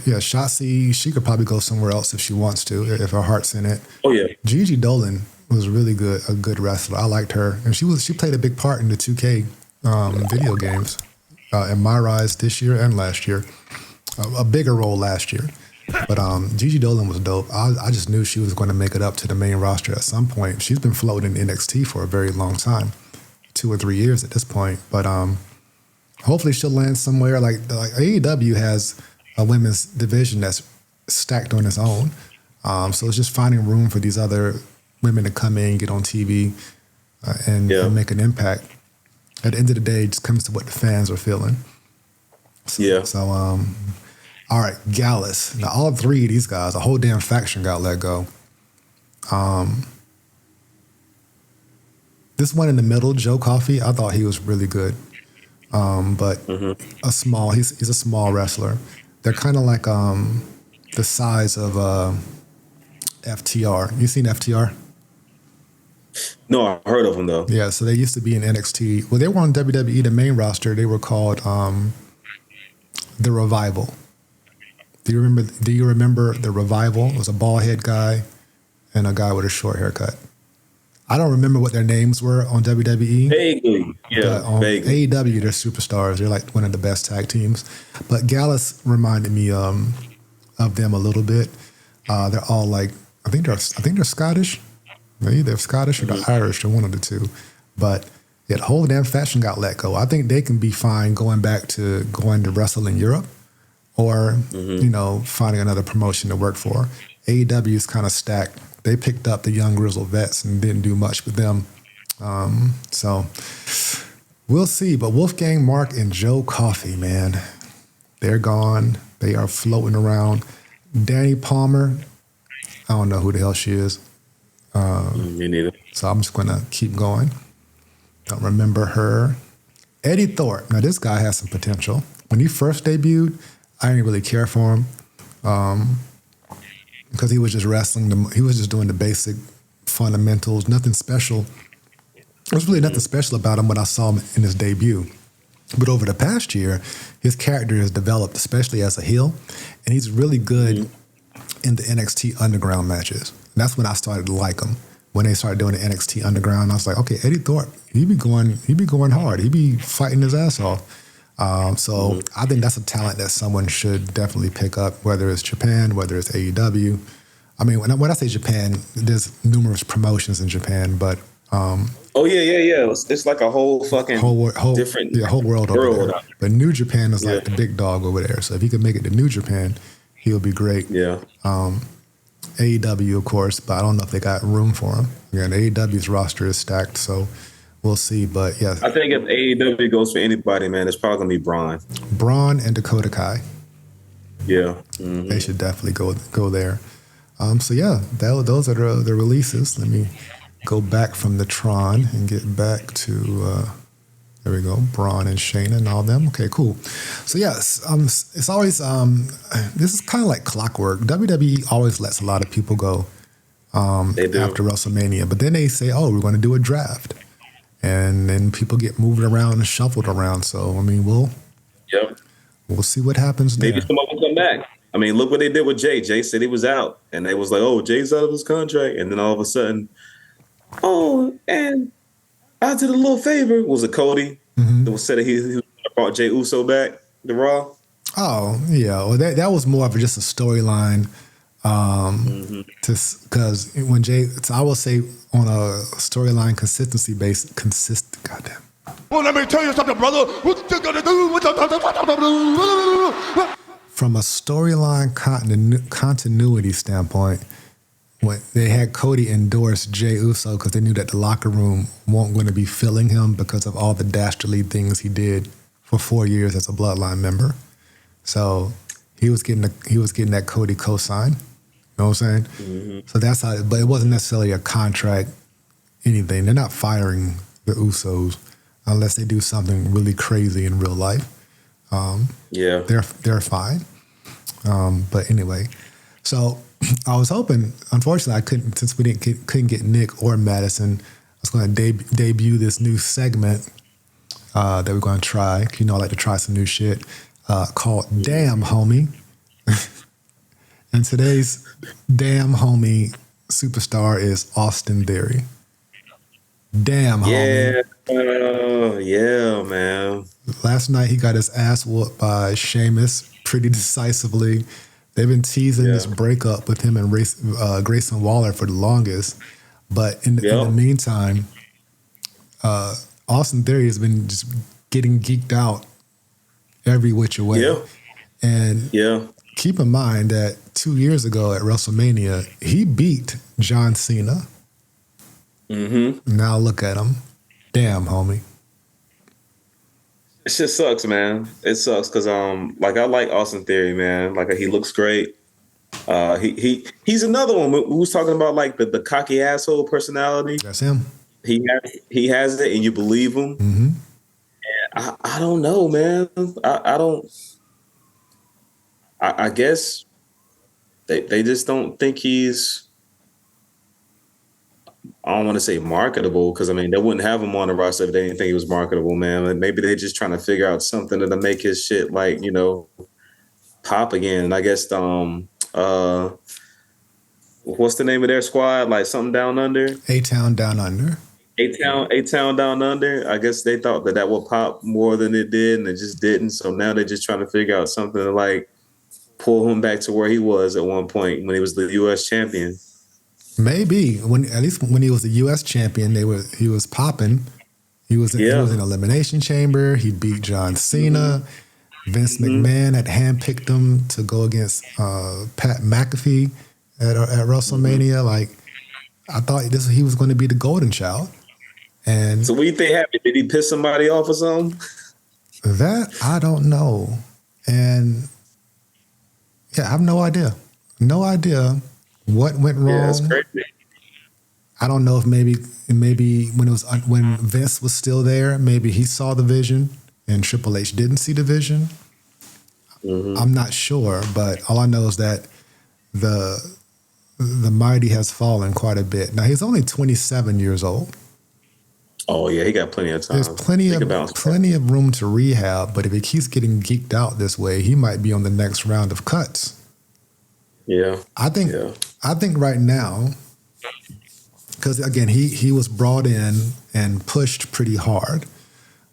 yeah, Shotzi, she could probably go somewhere else if she wants to, if her heart's in it. Oh, yeah. Gigi Dolan was really good, a good wrestler. I liked her. And she played a big part in the 2K video games in My Rise this year and last year. A bigger role last year. But Gigi Dolan was dope. I just knew she was going to make it up to the main roster at some point. She's been floating in NXT for a very long time, 2 or 3 years at this point. But hopefully she'll land somewhere. Like AEW has a women's division that's stacked on its own. So it's just finding room for these other women to come in, get on TV, and make an impact. At the end of the day, it just comes to what the fans are feeling. So, all right, Gallus. Now, all 3 of these guys, a whole damn faction got let go. This one in the middle, Joe Coffey, I thought he was really good. But he's a small wrestler. They're kind of like the size of FTR. You seen FTR? No, I heard of them though. Yeah, so they used to be in NXT. Well, they were on WWE, the main roster. They were called The Revival. Do you remember The Revival? It was a bald head guy and a guy with a short haircut. I don't remember what their names were on WWE. Vaguely, yeah, on vaguely. AEW, they're superstars. They're like one of the best tag teams. But Gallus reminded me of them a little bit. They're all like, I think they're Scottish. They're either Scottish or they're Irish, or one of the two. But yeah, the whole damn faction got let go. I think they can be fine going to wrestle in Europe, or finding another promotion to work for. AEW is kind of stacked. They picked up the young grizzled vets and didn't do much with them. So we'll see. But Wolfgang Mark and Joe Coffey, man, they're gone. They are floating around. Danny Palmer, I don't know who the hell she is. Me neither. So I'm just going to keep going. Don't remember her. Eddie Thorpe. Now, this guy has some potential. When he first debuted, I didn't really care for him because he was just wrestling. He was just doing the basic fundamentals, nothing special. There was really nothing special about him when I saw him in his debut. But over the past year, his character has developed, especially as a heel, and he's really good in the NXT Underground matches. And that's when I started to like him. When they started doing the NXT Underground, I was like, okay, Eddie Thorpe, he be going hard. He be fighting his ass off. So I think that's a talent that someone should definitely pick up, whether it's Japan, whether it's AEW. I mean, when I say Japan, there's numerous promotions in Japan, but yeah. It's like a whole fucking different whole world over there. But New Japan is like the big dog over there. So if he could make it to New Japan, he'll be great. Yeah. AEW, of course, but I don't know if they got room for him. Again, AEW's roster is stacked, so we'll see. But yeah, I think if AEW goes for anybody, man, it's probably gonna be Braun. Braun and Dakota Kai. Yeah, they should definitely go there. So yeah, those are the releases. Let me go back from the Tron and get back to there we go, Braun and Shayna and all them. Okay, cool. So yes, it's always this is kind of like clockwork. WWE always lets a lot of people go after WrestleMania, but then they say, "Oh, we're going to do a draft," and then people get moved around and shuffled around. So I mean, we'll see what happens. Maybe there. someone will come back. I mean, look what they did with Jey. Jey said he was out, and they was like, "Oh, Jey's out of his contract," and then all of a sudden, and I did a little favor. Was it Cody? That said that he brought Jey Uso back to Raw. Oh yeah, well that was more of just a storyline. Because when I will say on a storyline consistency based, goddamn. Well, let me tell you something, brother. What you gonna do? From a storyline continuity standpoint, when they had Cody endorse Jey Uso because they knew that the locker room weren't going to be filling him because of all the dastardly things he did for 4 years as a Bloodline member. So he was getting that Cody cosign. You know what I'm saying? So that's how. But it wasn't necessarily a contract, anything. They're not firing the Usos unless they do something really crazy in real life. They're fine. But anyway, so. I was hoping, unfortunately, I couldn't, since we couldn't get Nick or Madison, I was going to debut this new segment that we're going to try. You know, I like to try some new shit called Damn Homie. And today's Damn Homie superstar is Austin Theory. Damn Homie. Yeah, man. Last night he got his ass whooped by Sheamus pretty decisively. They've been teasing this breakup with him and Grayson Waller for the longest. But in the meantime, Austin Theory has been just getting geeked out every which way. Yeah. And keep in mind that 2 years ago at WrestleMania, he beat John Cena. Now look at him. Damn, homie. It just sucks, man. It sucks because like I like Austin Theory, man. Like he looks great. He's another one who was talking about like the cocky asshole personality. That's him. He has it, and you believe him. And I don't know, man. I don't. I guess they just don't think he's. I don't want to say marketable because I mean they wouldn't have him on the roster if they didn't think he was marketable, man. And maybe they're just trying to figure out something to make his shit like pop again. And I guess what's the name of their squad? Like something down under? A-Town Down Under. A-Town Down Under. I guess they thought that would pop more than it did, and it just didn't. So now they're just trying to figure out something to like pull him back to where he was at one point when he was the U.S. champion. Maybe at least when he was the U.S. champion, he was popping. He was in Elimination Chamber. He beat John Cena. Vince McMahon had handpicked him to go against Pat McAfee at WrestleMania. Like I thought he was going to be the golden child. And so what do you think happened? Did he piss somebody off or something? That I don't know. And I have no idea. No idea what went wrong. Yeah, that's crazy. I don't know if maybe when Vince was still there, maybe he saw the vision and Triple H didn't see the vision. I'm not sure, but all I know is that the mighty has fallen quite a bit. Now he's only 27 years old. Oh yeah, he got plenty of time. There's plenty of room to rehab, but if he keeps getting geeked out this way, he might be on the next round of cuts. Yeah, I think right now, because again he was brought in and pushed pretty hard,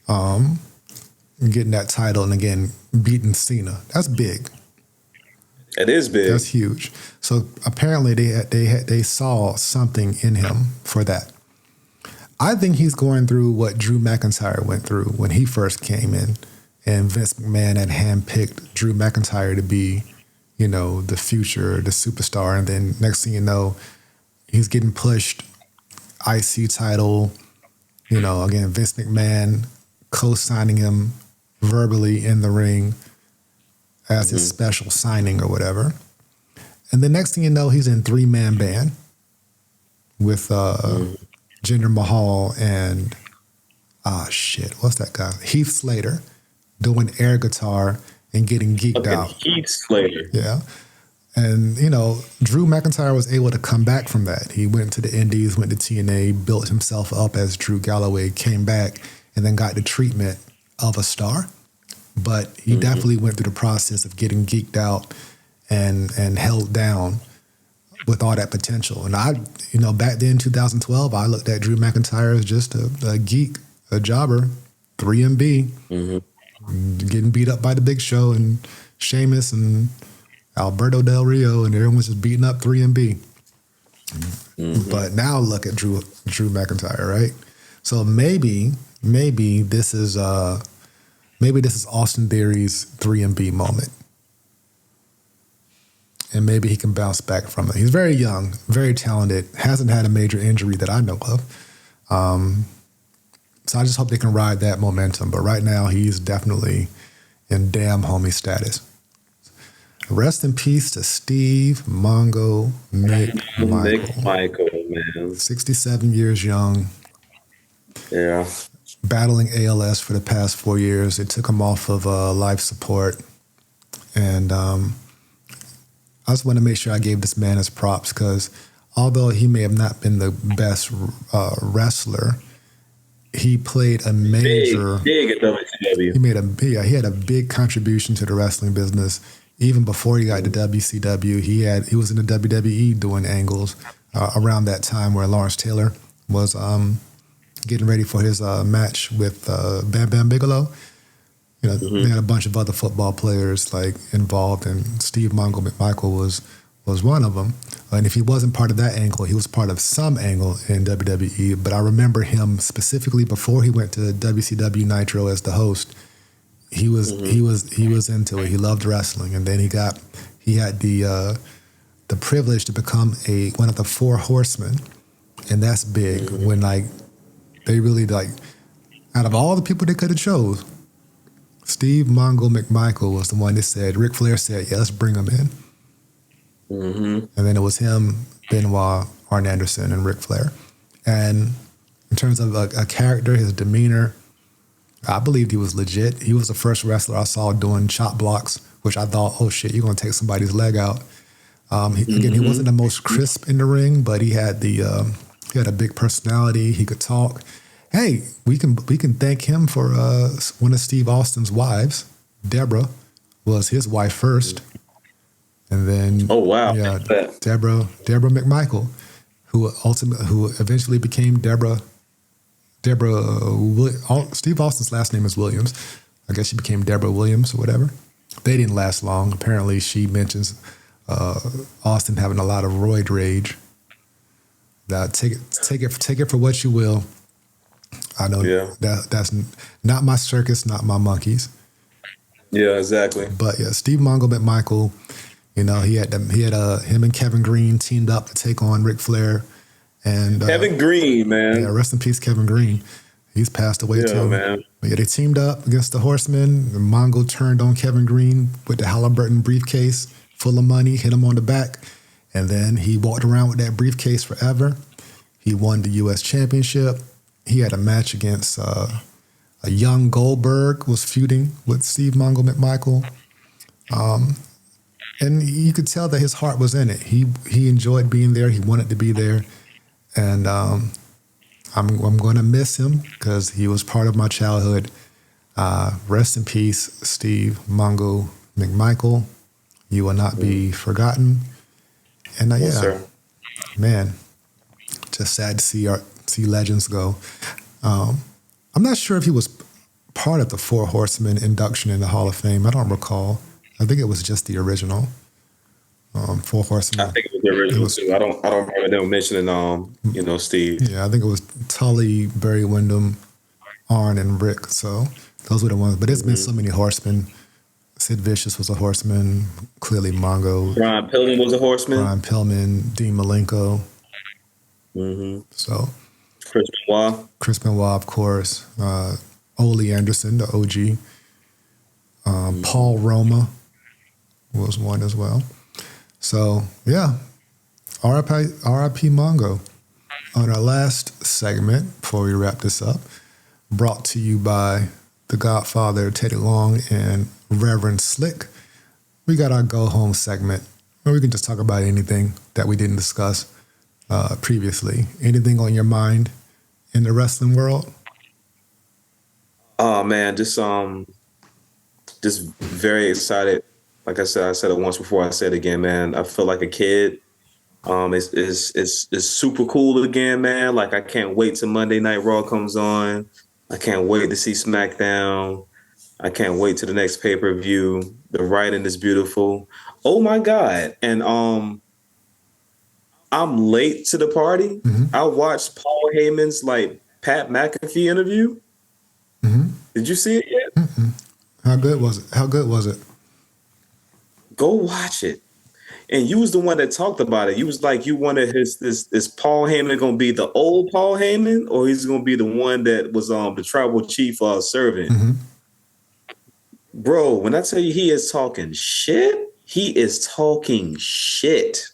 getting that title and again beating Cena. That's big. It is big. That's huge. So apparently they saw something in him for that. I think he's going through what Drew McIntyre went through when he first came in, and Vince McMahon had handpicked Drew McIntyre to be, the future, the superstar, and then next thing you know, he's getting pushed, IC title. Again, Vince McMahon co-signing him verbally in the ring as his special signing or whatever. And the next thing you know, he's in 3-man band with Jinder Mahal and what's that guy? Heath Slater doing air guitar and getting geeked out. Heath Slater. Yeah. And, Drew McIntyre was able to come back from that. He went to the Indies, went to TNA, built himself up as Drew Galloway, came back, and then got the treatment of a star. But he definitely went through the process of getting geeked out and held down with all that potential. And I, back then, 2012, I looked at Drew McIntyre as just a geek, a jobber, 3MB, getting beat up by the Big Show and Sheamus and Alberto Del Rio, and everyone's just beating up 3MB. But now look at Drew McIntyre, right? So maybe this is Austin Theory's 3MB moment. And maybe he can bounce back from it. He's very young, very talented, hasn't had a major injury that I know of. So I just hope they can ride that momentum. But right now, he's definitely in damn homie status. Rest in peace to Steve, Mongo, Mick Michael, man. 67 years young. Yeah. Battling ALS for the past 4 years. They took him off of life support. And I just want to make sure I gave this man his props because although he may have not been the best wrestler, he played a major... Big at WCW. He had a big contribution to the wrestling business. Even before he got to WCW, he was in the WWE doing angles around that time where Lawrence Taylor was getting ready for his match with Bam Bam Bigelow. You know, they had a bunch of other football players like involved, and Steve Mongo McMichael was one of them. And if he wasn't part of that angle, he was part of some angle in WWE. But I remember him specifically before he went to WCW Nitro as the host. He was into it. He loved wrestling, and then he had the privilege to become one of the Four Horsemen, and that's big. When like they really like out of all the people they could have chose, Steve Mongo McMichael was the one that said. Ric Flair said, "Yeah, let's bring him in." And then it was him, Benoit, Arn Anderson, and Ric Flair. And in terms of a character, his demeanor, I believed he was legit. He was the first wrestler I saw doing chop blocks, which I thought, oh shit, you're going to take somebody's leg out. Again, he wasn't the most crisp in the ring, but he had he had a big personality. He could talk. Hey, we can thank him for one of Steve Austin's wives, Deborah, was his wife first. And then, oh wow, yeah, Deborah McMichael, who eventually became Deborah. Steve Austin's last name is Williams. I guess she became Deborah Williams or whatever. They didn't last long. Apparently, she mentions Austin having a lot of roid rage. Take it for what you will. I know that's not my circus, not my monkeys. Yeah, exactly. But yeah, Steve Mongo McMichael. You know, he had him and Kevin Green teamed up to take on Ric Flair, and Kevin Green, man. Yeah, rest in peace, Kevin Green. He's passed away too. Man. But yeah, they teamed up against the Horsemen. And Mongo turned on Kevin Green with the Halliburton briefcase full of money, hit him on the back, and then he walked around with that briefcase forever. He won the U.S. Championship. He had a match against a young Goldberg, was feuding with Steve Mongo McMichael. And you could tell that his heart was in it. He enjoyed being there. He wanted to be there. And I'm going to miss him because he was part of my childhood. Rest in peace, Steve Mongo McMichael. You will not be forgotten. And Yes, sir. Man, just sad to see legends go. I'm not sure if he was part of the Four Horsemen induction in the Hall of Fame. I don't recall. I think it was just the original Four Horsemen. I think it was the original too. I don't remember them mentioning Steve. Yeah, I think it was Tully, Barry Windham, Arn, and Rick. So those were the ones. But there's been so many horsemen. Sid Vicious was a horseman. Clearly Mongo. Brian Pillman was a horseman. Brian Pillman, Dean Malenko. So Chris Benoit, of course. Ole Anderson, the OG. Paul Roma was one as well. So, yeah, R.I.P. Mongo. On our last segment, before we wrap this up, brought to you by the Godfather, Teddy Long, and Reverend Slick, we got our Go Home segment, where we can just talk about anything that we didn't discuss previously. Anything on your mind in the wrestling world? Oh, man, just very excited. Like I said it once before, I said it again, man. I feel like a kid. It's super cool again, man. Like I can't wait till Monday Night Raw comes on. I can't wait to see SmackDown. I can't wait to the next pay-per-view. The writing is beautiful. Oh my God. And I'm late to the party. I watched Paul Heyman's Pat McAfee interview. Did you see it yet? How good was it? Go watch it. And you was the one that talked about it. You was like, you wanted is Paul Heyman going to be the old Paul Heyman, or he's going to be the one that was the tribal chief servant? Bro, when I tell you he is talking shit, he is talking shit.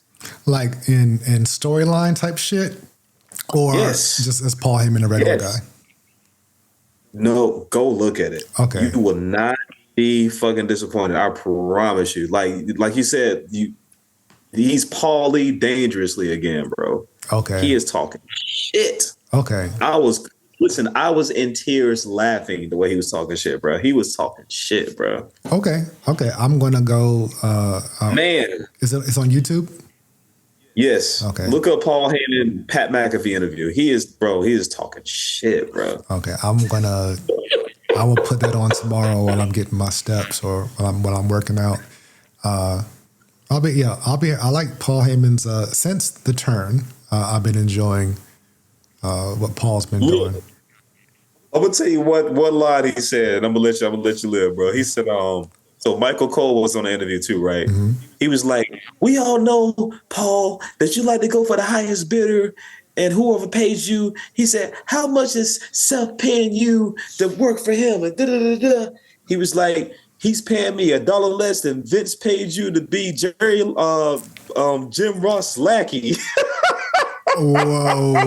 Like in storyline type shit? Or just as Paul Heyman, a regular guy? No, go look at it. Okay. You will not be fucking disappointed. I promise you. Like you said, he's Paulie dangerously again, bro. Okay. He is talking shit. Okay. I was in tears laughing the way he was talking shit, bro. He was talking shit, bro. Okay. I'm gonna go. Man, it's on YouTube. Yes. Okay. Look up Paul Heyman, Pat McAfee interview. He is talking shit, bro. Okay. I'm gonna I will put that on tomorrow while I'm getting my steps or while I'm working out. I like Paul Heyman's since the turn. I've been enjoying what Paul's been doing. I'm gonna tell you what line he said, and I'm gonna let you live, bro. He said, so Michael Cole was on the interview too, right? Mm-hmm. He was like, "We all know, Paul, that you like to go for the highest bidder, and whoever pays you." He said, "How much is Seth paying you to work for him?" And da da da da. He was like, "He's paying me $1 less than Vince paid you to be Jim Ross lackey." Whoa.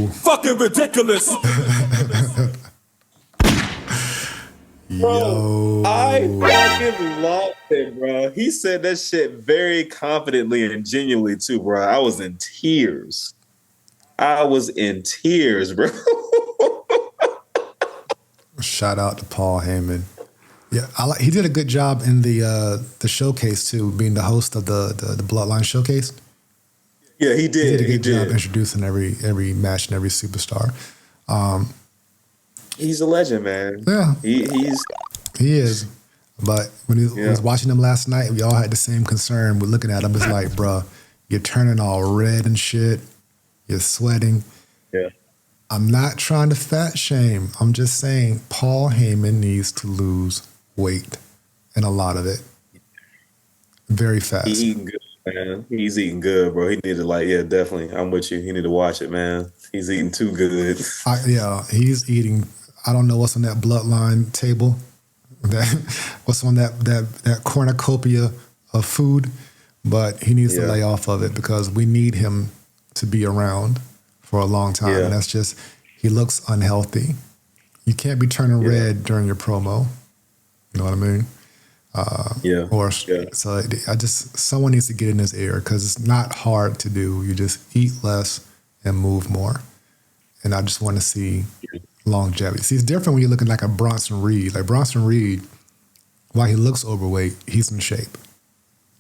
Fucking ridiculous. Bro, I fucking loved it, bro. He said that shit very confidently and genuinely too, bro. I was in tears. Bro. Shout out to Paul Heyman. Yeah, he did a good job in the showcase too, being the host of the Bloodline showcase. Yeah, he did. He did a good job introducing every match and every superstar. He's a legend, man. Yeah, he is. But when he was watching him last night, we all had the same concern. We're looking at him, it's like, bro, you're turning all red and shit. You're sweating. Yeah. I'm not trying to fat shame. I'm just saying Paul Heyman needs to lose weight, and a lot of it, very fast. He's eating good, man. He's eating good, bro. He need to definitely. I'm with you. He need to watch it, man. He's eating too good. He's eating. I don't know what's on that bloodline table. What's on that cornucopia of food, but he needs to lay off of it because we need him to be around for a long time. And that's just, he looks unhealthy. You can't be turning red during your promo. You know what I mean? So someone needs to get in his ear because it's not hard to do. You just eat less and move more. And I just want to see longevity. See, it's different when you're looking like a Bronson Reed. Like Bronson Reed, while he looks overweight, he's in shape.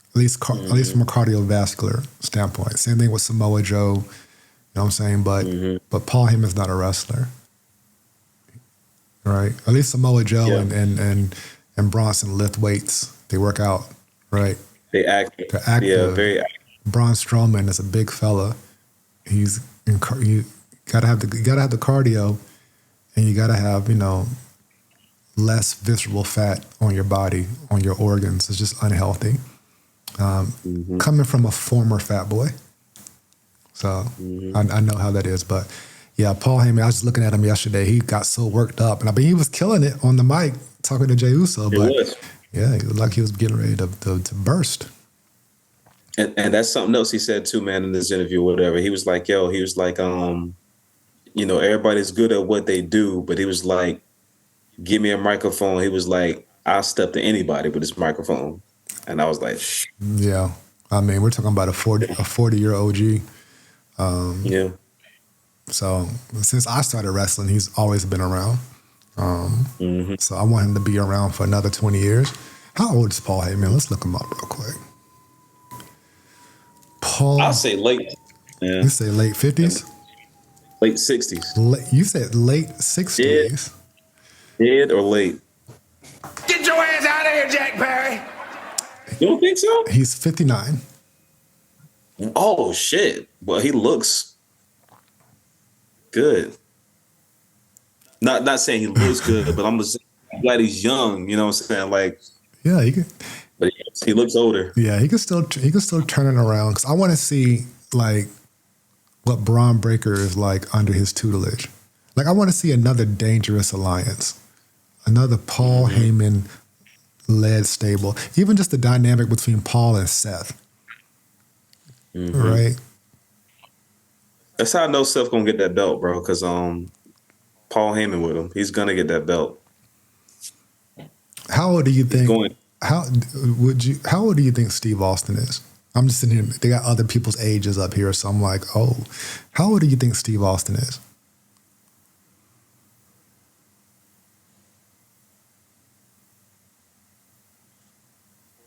At least from a cardiovascular standpoint. Same thing with Samoa Joe. You know what I'm saying? But Paul Heyman's not a wrestler. Right? At least Samoa Joe and Bronson lift weights. They work out, right? They're active. Yeah, very active. Braun Strowman is a big fella. You gotta have the cardio, and you gotta have less visceral fat on your body, on your organs. It's just unhealthy. Coming from a former fat boy, so I know how that is. But yeah, Paul Heyman. I was just looking at him yesterday. He got so worked up, and he was killing it on the mic talking to Jey Uso. But yeah, he looked like he was getting ready to burst. And that's something else he said too, man, in this interview, or whatever. He was like, everybody's good at what they do, but he was like, give me a microphone. He was like, I'll step to anybody with this microphone. And I was like, yeah. I mean, we're talking about a 40-year OG. So since I started wrestling, he's always been around. So I want him to be around for another 20 years. How old is Paul Heyman? Let's look him up real quick. Paul. I'll say late. Yeah. You say late 50s? Late 60s. You said late 60s. Dead or late? Get your ass out of here, Jack Perry. You don't think so? He's 59. Oh, shit. Well, he looks good. Not saying he looks good, but I'm just glad he's young. You know what I'm saying? Like, yeah, he can. But he looks older. Yeah, he can still turn it around because I want to see like what Braun Breaker is like under his tutelage. Like I want to see another dangerous alliance, another Paul Heyman led stable. Even just the dynamic between Paul and Seth. Right. That's how I know Seth gonna get that belt, bro. Because Paul Heyman with him, he's gonna get that belt. How old do you think? How old do you think Steve Austin is? I'm just sitting here. They got other people's ages up here, so I'm like, oh, how old do you think Steve Austin is?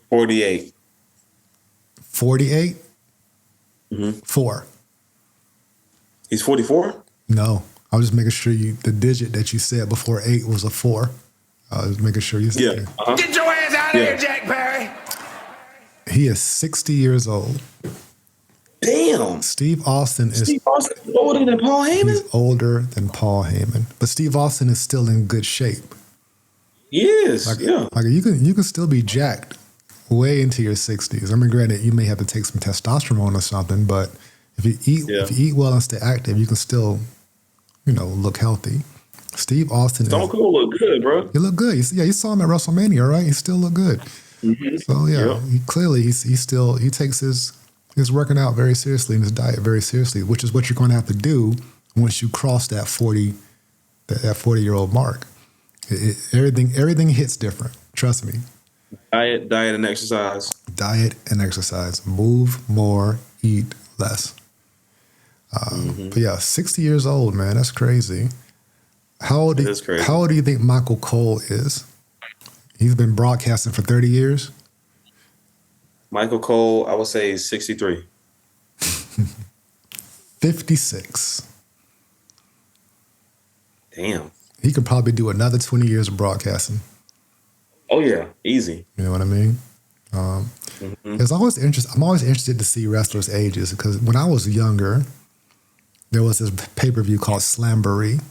48. 48? 4. He's 44? No, I was just making sure the digit that you said before 8 was a 4. I was making sure you said Yeah. it. Get your ass out of here, Jack Perry. He is 60 years old. Damn. Steve Austin is Steve Austin is older than Paul Heyman? he's older than Paul Heyman, but Steve Austin is still in good shape. He is. Like, yeah. like you can still be jacked way into your 60s. I mean, granted, you may have to take some testosterone or something, but if you eat well and stay active, you can still, look healthy. Steve Austin, Stone Cold look good, bro. he look good. You saw him at WrestleMania, right? He still look good. Mm-hmm. So he takes his working out very seriously and his diet very seriously, which is what you're going to have to do once you cross that 40-year-old mark. Everything hits different. Trust me. Diet and exercise. Diet and exercise. Move more, eat less. But yeah, 60 years old, man. That's crazy. How old do you think Michael Cole is? He's been broadcasting for 30 years. Michael Cole, I would say 63. 56. Damn. He could probably do another 20 years of broadcasting. Oh yeah, easy. You know what I mean? It's always I'm always interested to see wrestlers' ages because when I was younger, there was this pay-per-view called Slamboree.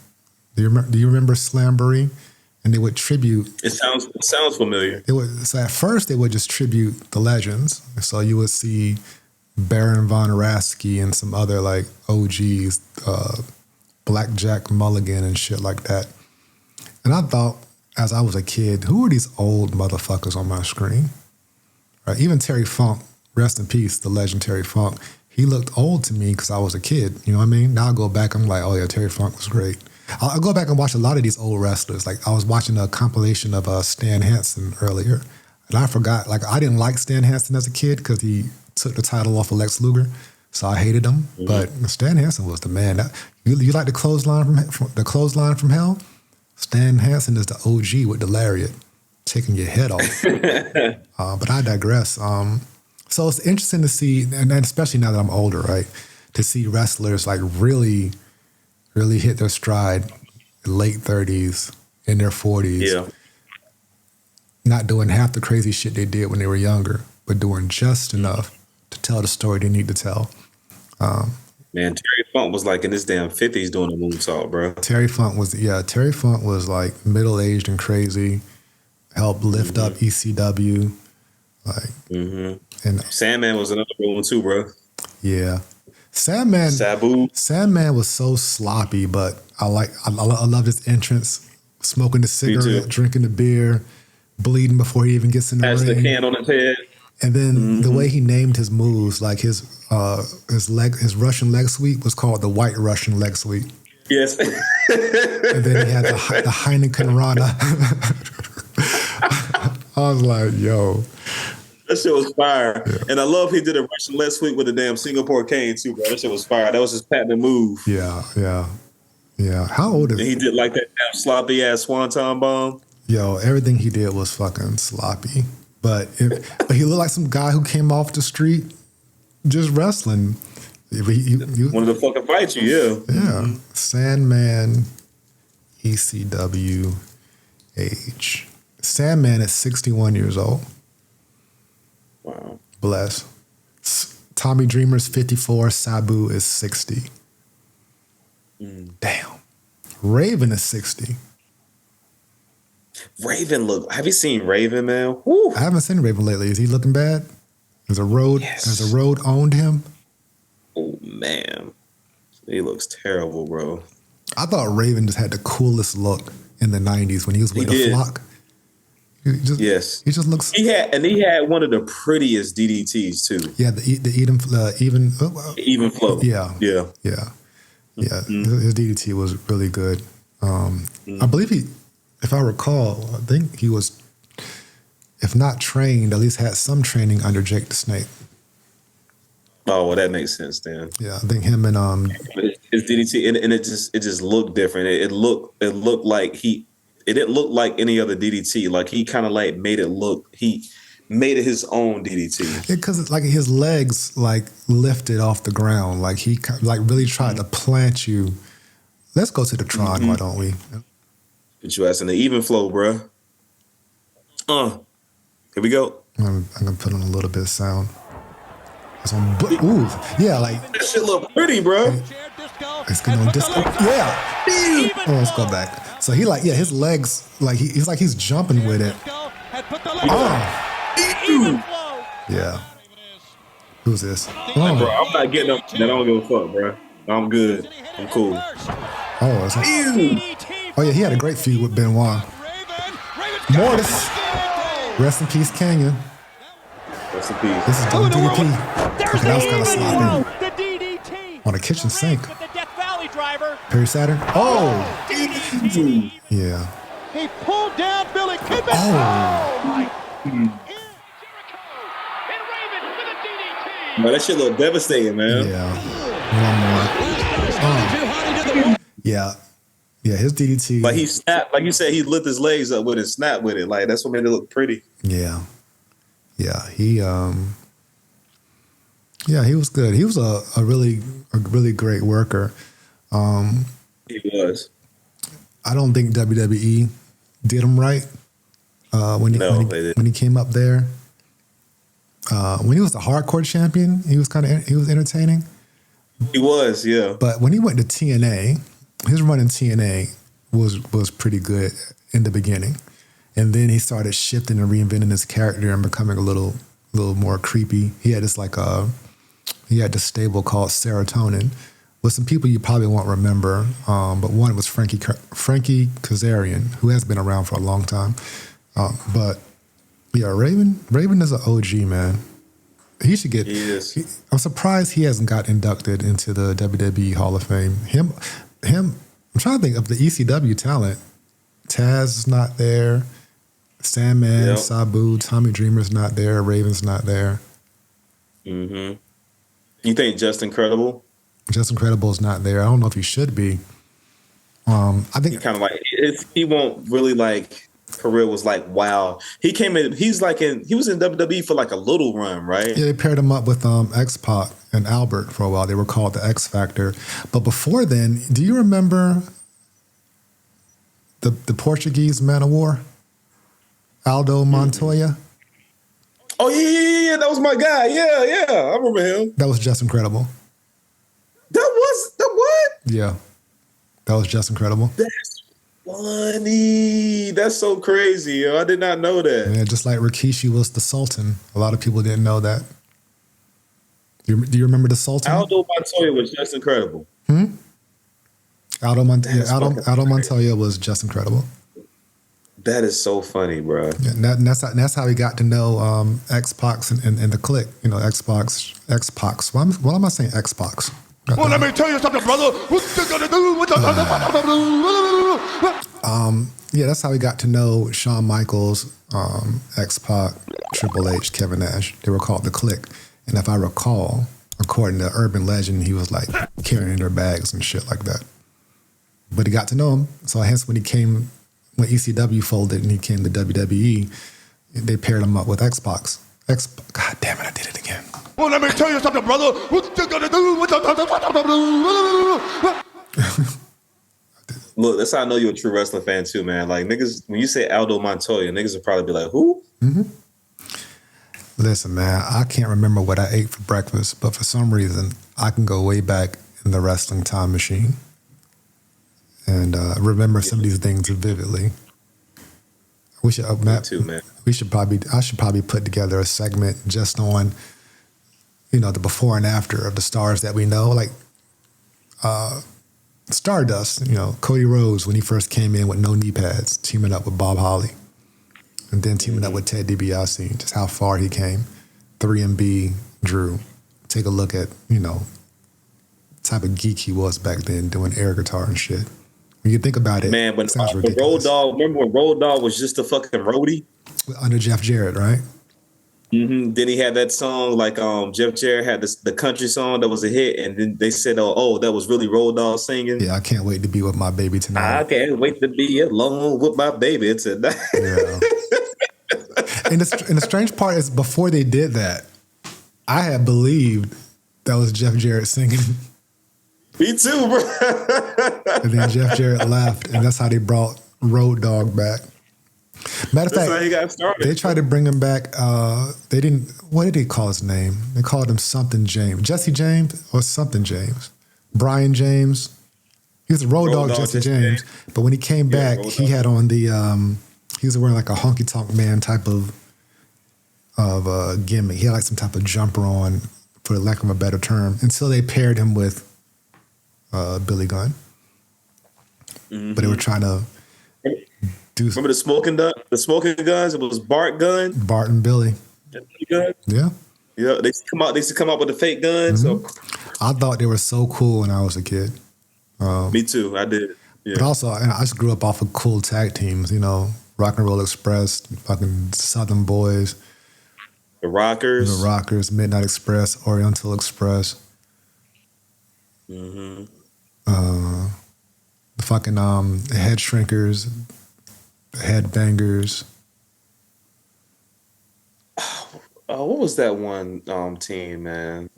Do you remember Slamboree? And they would tribute. It sounds familiar. So at first they would just tribute the legends. So you would see Baron Von Raschke and some other like OGs, Blackjack Mulligan and shit like that. And I thought, as I was a kid, who are these old motherfuckers on my screen? Right? Even Terry Funk, rest in peace, the legend Terry Funk. He looked old to me because I was a kid. You know what I mean? Now I go back, I'm like, oh yeah, Terry Funk was great. I'll go back and watch a lot of these old wrestlers. Like I was watching a compilation of Stan Hansen earlier, and I forgot. Like I didn't like Stan Hansen as a kid because he took the title off of Lex Luger, so I hated him. Mm-hmm. But Stan Hansen was the man. You like the clothesline from hell? Stan Hansen is the OG with the lariat, taking your head off. But I digress. So it's interesting to see, and then especially now that I'm older, right, to see wrestlers like really hit their stride in late 30s, in their 40s. Yeah. Not doing half the crazy shit they did when they were younger, but doing just enough to tell the story they need to tell. Man, Terry Funk was like in his damn 50s doing a moonsault, bro. Terry Funk was like middle-aged and crazy, helped lift up ECW. And Sandman was another one too, bro. Yeah. Sandman was so sloppy, but I love his entrance, smoking the cigarette, drinking the beer, bleeding before he even gets in the ring. Has the can on his head. And then the way he named his moves, like his Russian leg sweep was called the White Russian leg sweep. Yes. And then he had the Heineken Rana. I was like, yo. That shit was fire. Yeah. And I love he did a Russian leg sweep with a damn Singapore cane too, bro. That shit was fire. That was his patented move. Yeah. How old is he? He did like that damn sloppy ass swanton bomb. Yo, everything he did was fucking sloppy. But he looked like some guy who came off the street just wrestling. He wanted to fucking fight you, yeah. Yeah. Mm-hmm. Sandman, ECW, age. Sandman is 61 years old. Wow. Bless. Tommy Dreamer's 54. Sabu is 60. Damn. Raven is 60. Raven have you seen Raven, man? Woo. I haven't seen Raven lately. Is he looking bad? Has a road owned him? Oh man. He looks terrible, bro. I thought Raven just had the coolest look in the 90s when he was with the Flock. He just looks. He had one of the prettiest DDTs too. Yeah, the even flow. Yeah. His DDT was really good. I believe if I recall, I think he was, if not trained, at least had some training under Jake the Snake. Oh, well, that makes sense then. Yeah, I think him and his DDT, and it just looked different. It looked like it didn't look like any other DDT. Like he kind of like made it his own DDT. Because it's like his legs like lifted off the ground. Like he like really tried to plant you Let's go to the Tron, why don't we? Put your ass in the even flow, bruh. Here we go. I'm gonna put on a little bit of sound. Ooh, yeah, like that shit look pretty, bro. It's gonna disco. Yeah. Oh, let's go back. So he like, yeah, his legs, like he's like he's jumping with it. Yeah. Who's this? Bro, I'm not getting up. I don't give a fuck, bro. I'm good. I'm cool. Oh yeah, he had a great feud with Benoit. Mortis. Rest in peace, Canyon. Rest in peace. This is DDT. Okay, that was kind of sloppy. On a kitchen sink. Perry Saturn. Oh! Yeah. He pulled down Billy Kidman. Man, that shit look devastating, man. Yeah. One more. Yeah. Yeah, his DDT. Like he snapped, like you said, he lift his legs up with it, snap with it. Like that's what made it look pretty. Yeah. Yeah. He was good. He was a really great worker. He was. I don't think WWE did him right when he came up there. When he was the hardcore champion, he was entertaining. He was, yeah. But when he went to TNA, his run in TNA was pretty good in the beginning, and then he started shifting and reinventing his character and becoming a little more creepy. He had this stable called Serotonin with some people you probably won't remember, but one was Frankie Kazarian, who has been around for a long time. But yeah, Raven is an OG, man. He should get. He is. I'm surprised he hasn't got inducted into the WWE Hall of Fame. Him. I'm trying to think of the ECW talent. Taz is not there. Sandman, Sabu, Tommy Dreamer's not there. Raven's not there. Mm-hmm. You think Just Incredible? Just Incredible's not there. I don't know if he should be. I think kind of like he won't really like. Career was like wow. He came in. He was in WWE for like a little run, right? Yeah, they paired him up with X-Pac and Albert for a while. They were called the X Factor. But before then, do you remember the Portuguese Man of War, Aldo Montoya? Oh yeah. That was my guy. Yeah. I remember him. That was Just Incredible. That what? Yeah, that was Just Incredible. That's funny. That's so crazy, yo. I did not know that. Yeah, just like Rikishi was the Sultan. A lot of people didn't know that. Do you remember the Sultan? Aldo Montoya was Just Incredible. Aldo Montoya was Just Incredible. That is so funny, bro. Yeah, and that's how he got to know X-Pac and the Clique. You know, X-Pac. What am I saying? X-Pac. Well, let me tell you something, brother. What you gonna do? Yeah, that's how he got to know Shawn Michaels, X-Pac, Triple H, Kevin Nash. They were called the Clique. And if I recall, according to urban legend, he was like carrying their bags and shit like that. But he got to know him. So hence when ECW folded and he came to WWE, they paired him up with X-Pac. God damn it, I did it again. Well, let me tell you something, brother. What you gonna do? Look, that's how I know you're a true wrestling fan too, man. Like niggas, when you say Aldo Montoya, niggas would probably be like, who? Mm-hmm. Listen, man, I can't remember what I ate for breakfast, but for some reason, I can go way back in the wrestling time machine and remember some of these things vividly. We should, Matt, too, man. I should probably put together a segment just on, the before and after of the stars that we know, like Stardust. Cody Rhodes when he first came in with no knee pads, teaming up with Bob Holly, and then teaming up with Ted DiBiase. Just how far he came. 3MB Drew. Take a look at the type of geek he was back then, doing air guitar and shit. When you think about it, man, when ridiculous. Road Dogg, remember when Road Dogg was just a fucking roadie? Under Jeff Jarrett, right? Mm-hmm. Then he had that song, like Jeff Jarrett had the country song that was a hit, and then they said, oh, that was really Road Dogg singing. Yeah, I can't wait to be with my baby tonight. I can't wait to be alone with my baby tonight. Yeah. And the strange part is, before they did that, I had believed that was Jeff Jarrett singing. Me too, bro. And then Jeff Jarrett left, and that's how they brought Road Dogg back. Matter of That's how fact, he got started. they tried to bring him back. They didn't. What did he call his name? They called him something James, Jesse James, or something James, Brian James. He was the Road Dogg, Jesse James. But when he came back, he had on the. He was wearing like a honky tonk man type of gimmick. He had like some type of jumper on, for lack of a better term, until they paired him with Billy Gunn. Mm-hmm. But they were trying to do. Remember the smoking guns? It was Bart Gun. Bart and Billy. Gun? Yeah. Yeah, they used to come out with the fake guns. Mm-hmm. So I thought they were so cool when I was a kid. me too. I did. Yeah. But also, I just grew up off of cool tag teams. You know, Rock and Roll Express, fucking Southern Boys, The Rockers. The Rockers, Midnight Express, Oriental Express. Mm-hmm. The fucking Head Shrinkers, Head Bangers. What was that one team, man?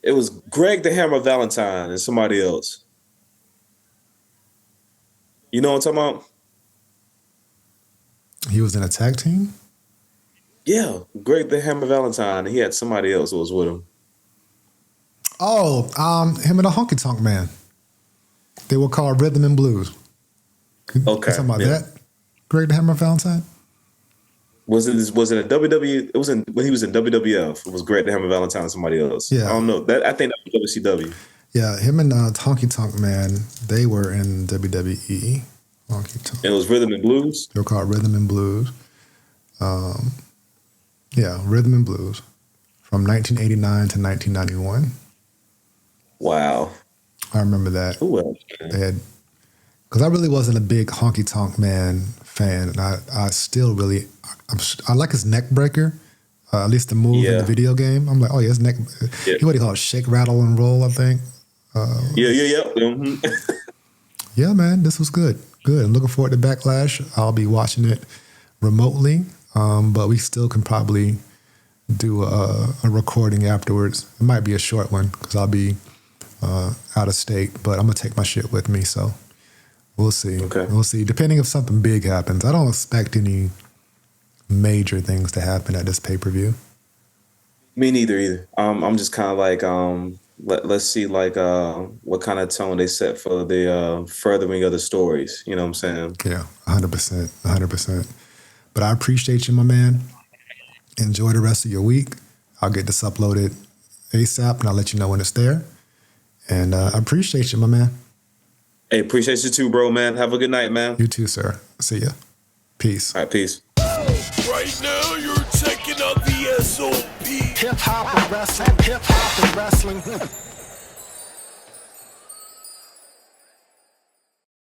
It was Greg the Hammer Valentine and somebody else. You know what I'm talking about? He was in a tag team? Yeah, Greg the Hammer Valentine. He had somebody else who was with him. Oh, him and the Honky Tonk Man. They were called Rhythm and Blues. Okay. You talking about yeah. that? Greg the Hammer Valentine? Was it a WWE? It was when he was in WWF. It was Greg the Hammer Valentine and somebody else. Yeah. I don't know. I think that was WCW. Yeah, him and Honky Tonk Man, they were in WWE. Honky Tonk. It was Rhythm and Blues. They were called Rhythm and Blues. Yeah, Rhythm and Blues from 1989 to 1991. Wow. I remember that. Who else? They had, because I really wasn't a big Honky Tonk Man fan, and I still really, I like his neck breaker, at least the move in the video game. I'm like, oh yeah, his neck, what do you call it? Shake, rattle, and roll, I think. Yeah. Mm-hmm. Yeah, man, this was good. Good. I'm looking forward to Backlash. I'll be watching it remotely, but we still can probably do a recording afterwards. It might be a short one because I'll be out of state, but I'm going to take my shit with me, so we'll see. Okay. We'll see. Depending if something big happens. I don't expect any major things to happen at this pay-per-view. Me neither either. I'm just kind of like, let's see like what kind of tone they set for the furthering of the stories. You know what I'm saying? Yeah, 100%, 100%. But I appreciate you, my man. Enjoy the rest of your week. I'll get this uploaded ASAP, and I'll let you know when it's there. And I appreciate you, my man. Hey, appreciate you too, bro, man. Have a good night, man. You too, sir. See ya. Peace. All right, peace. Right now, you're checking out VSOP. Hip hop and wrestling.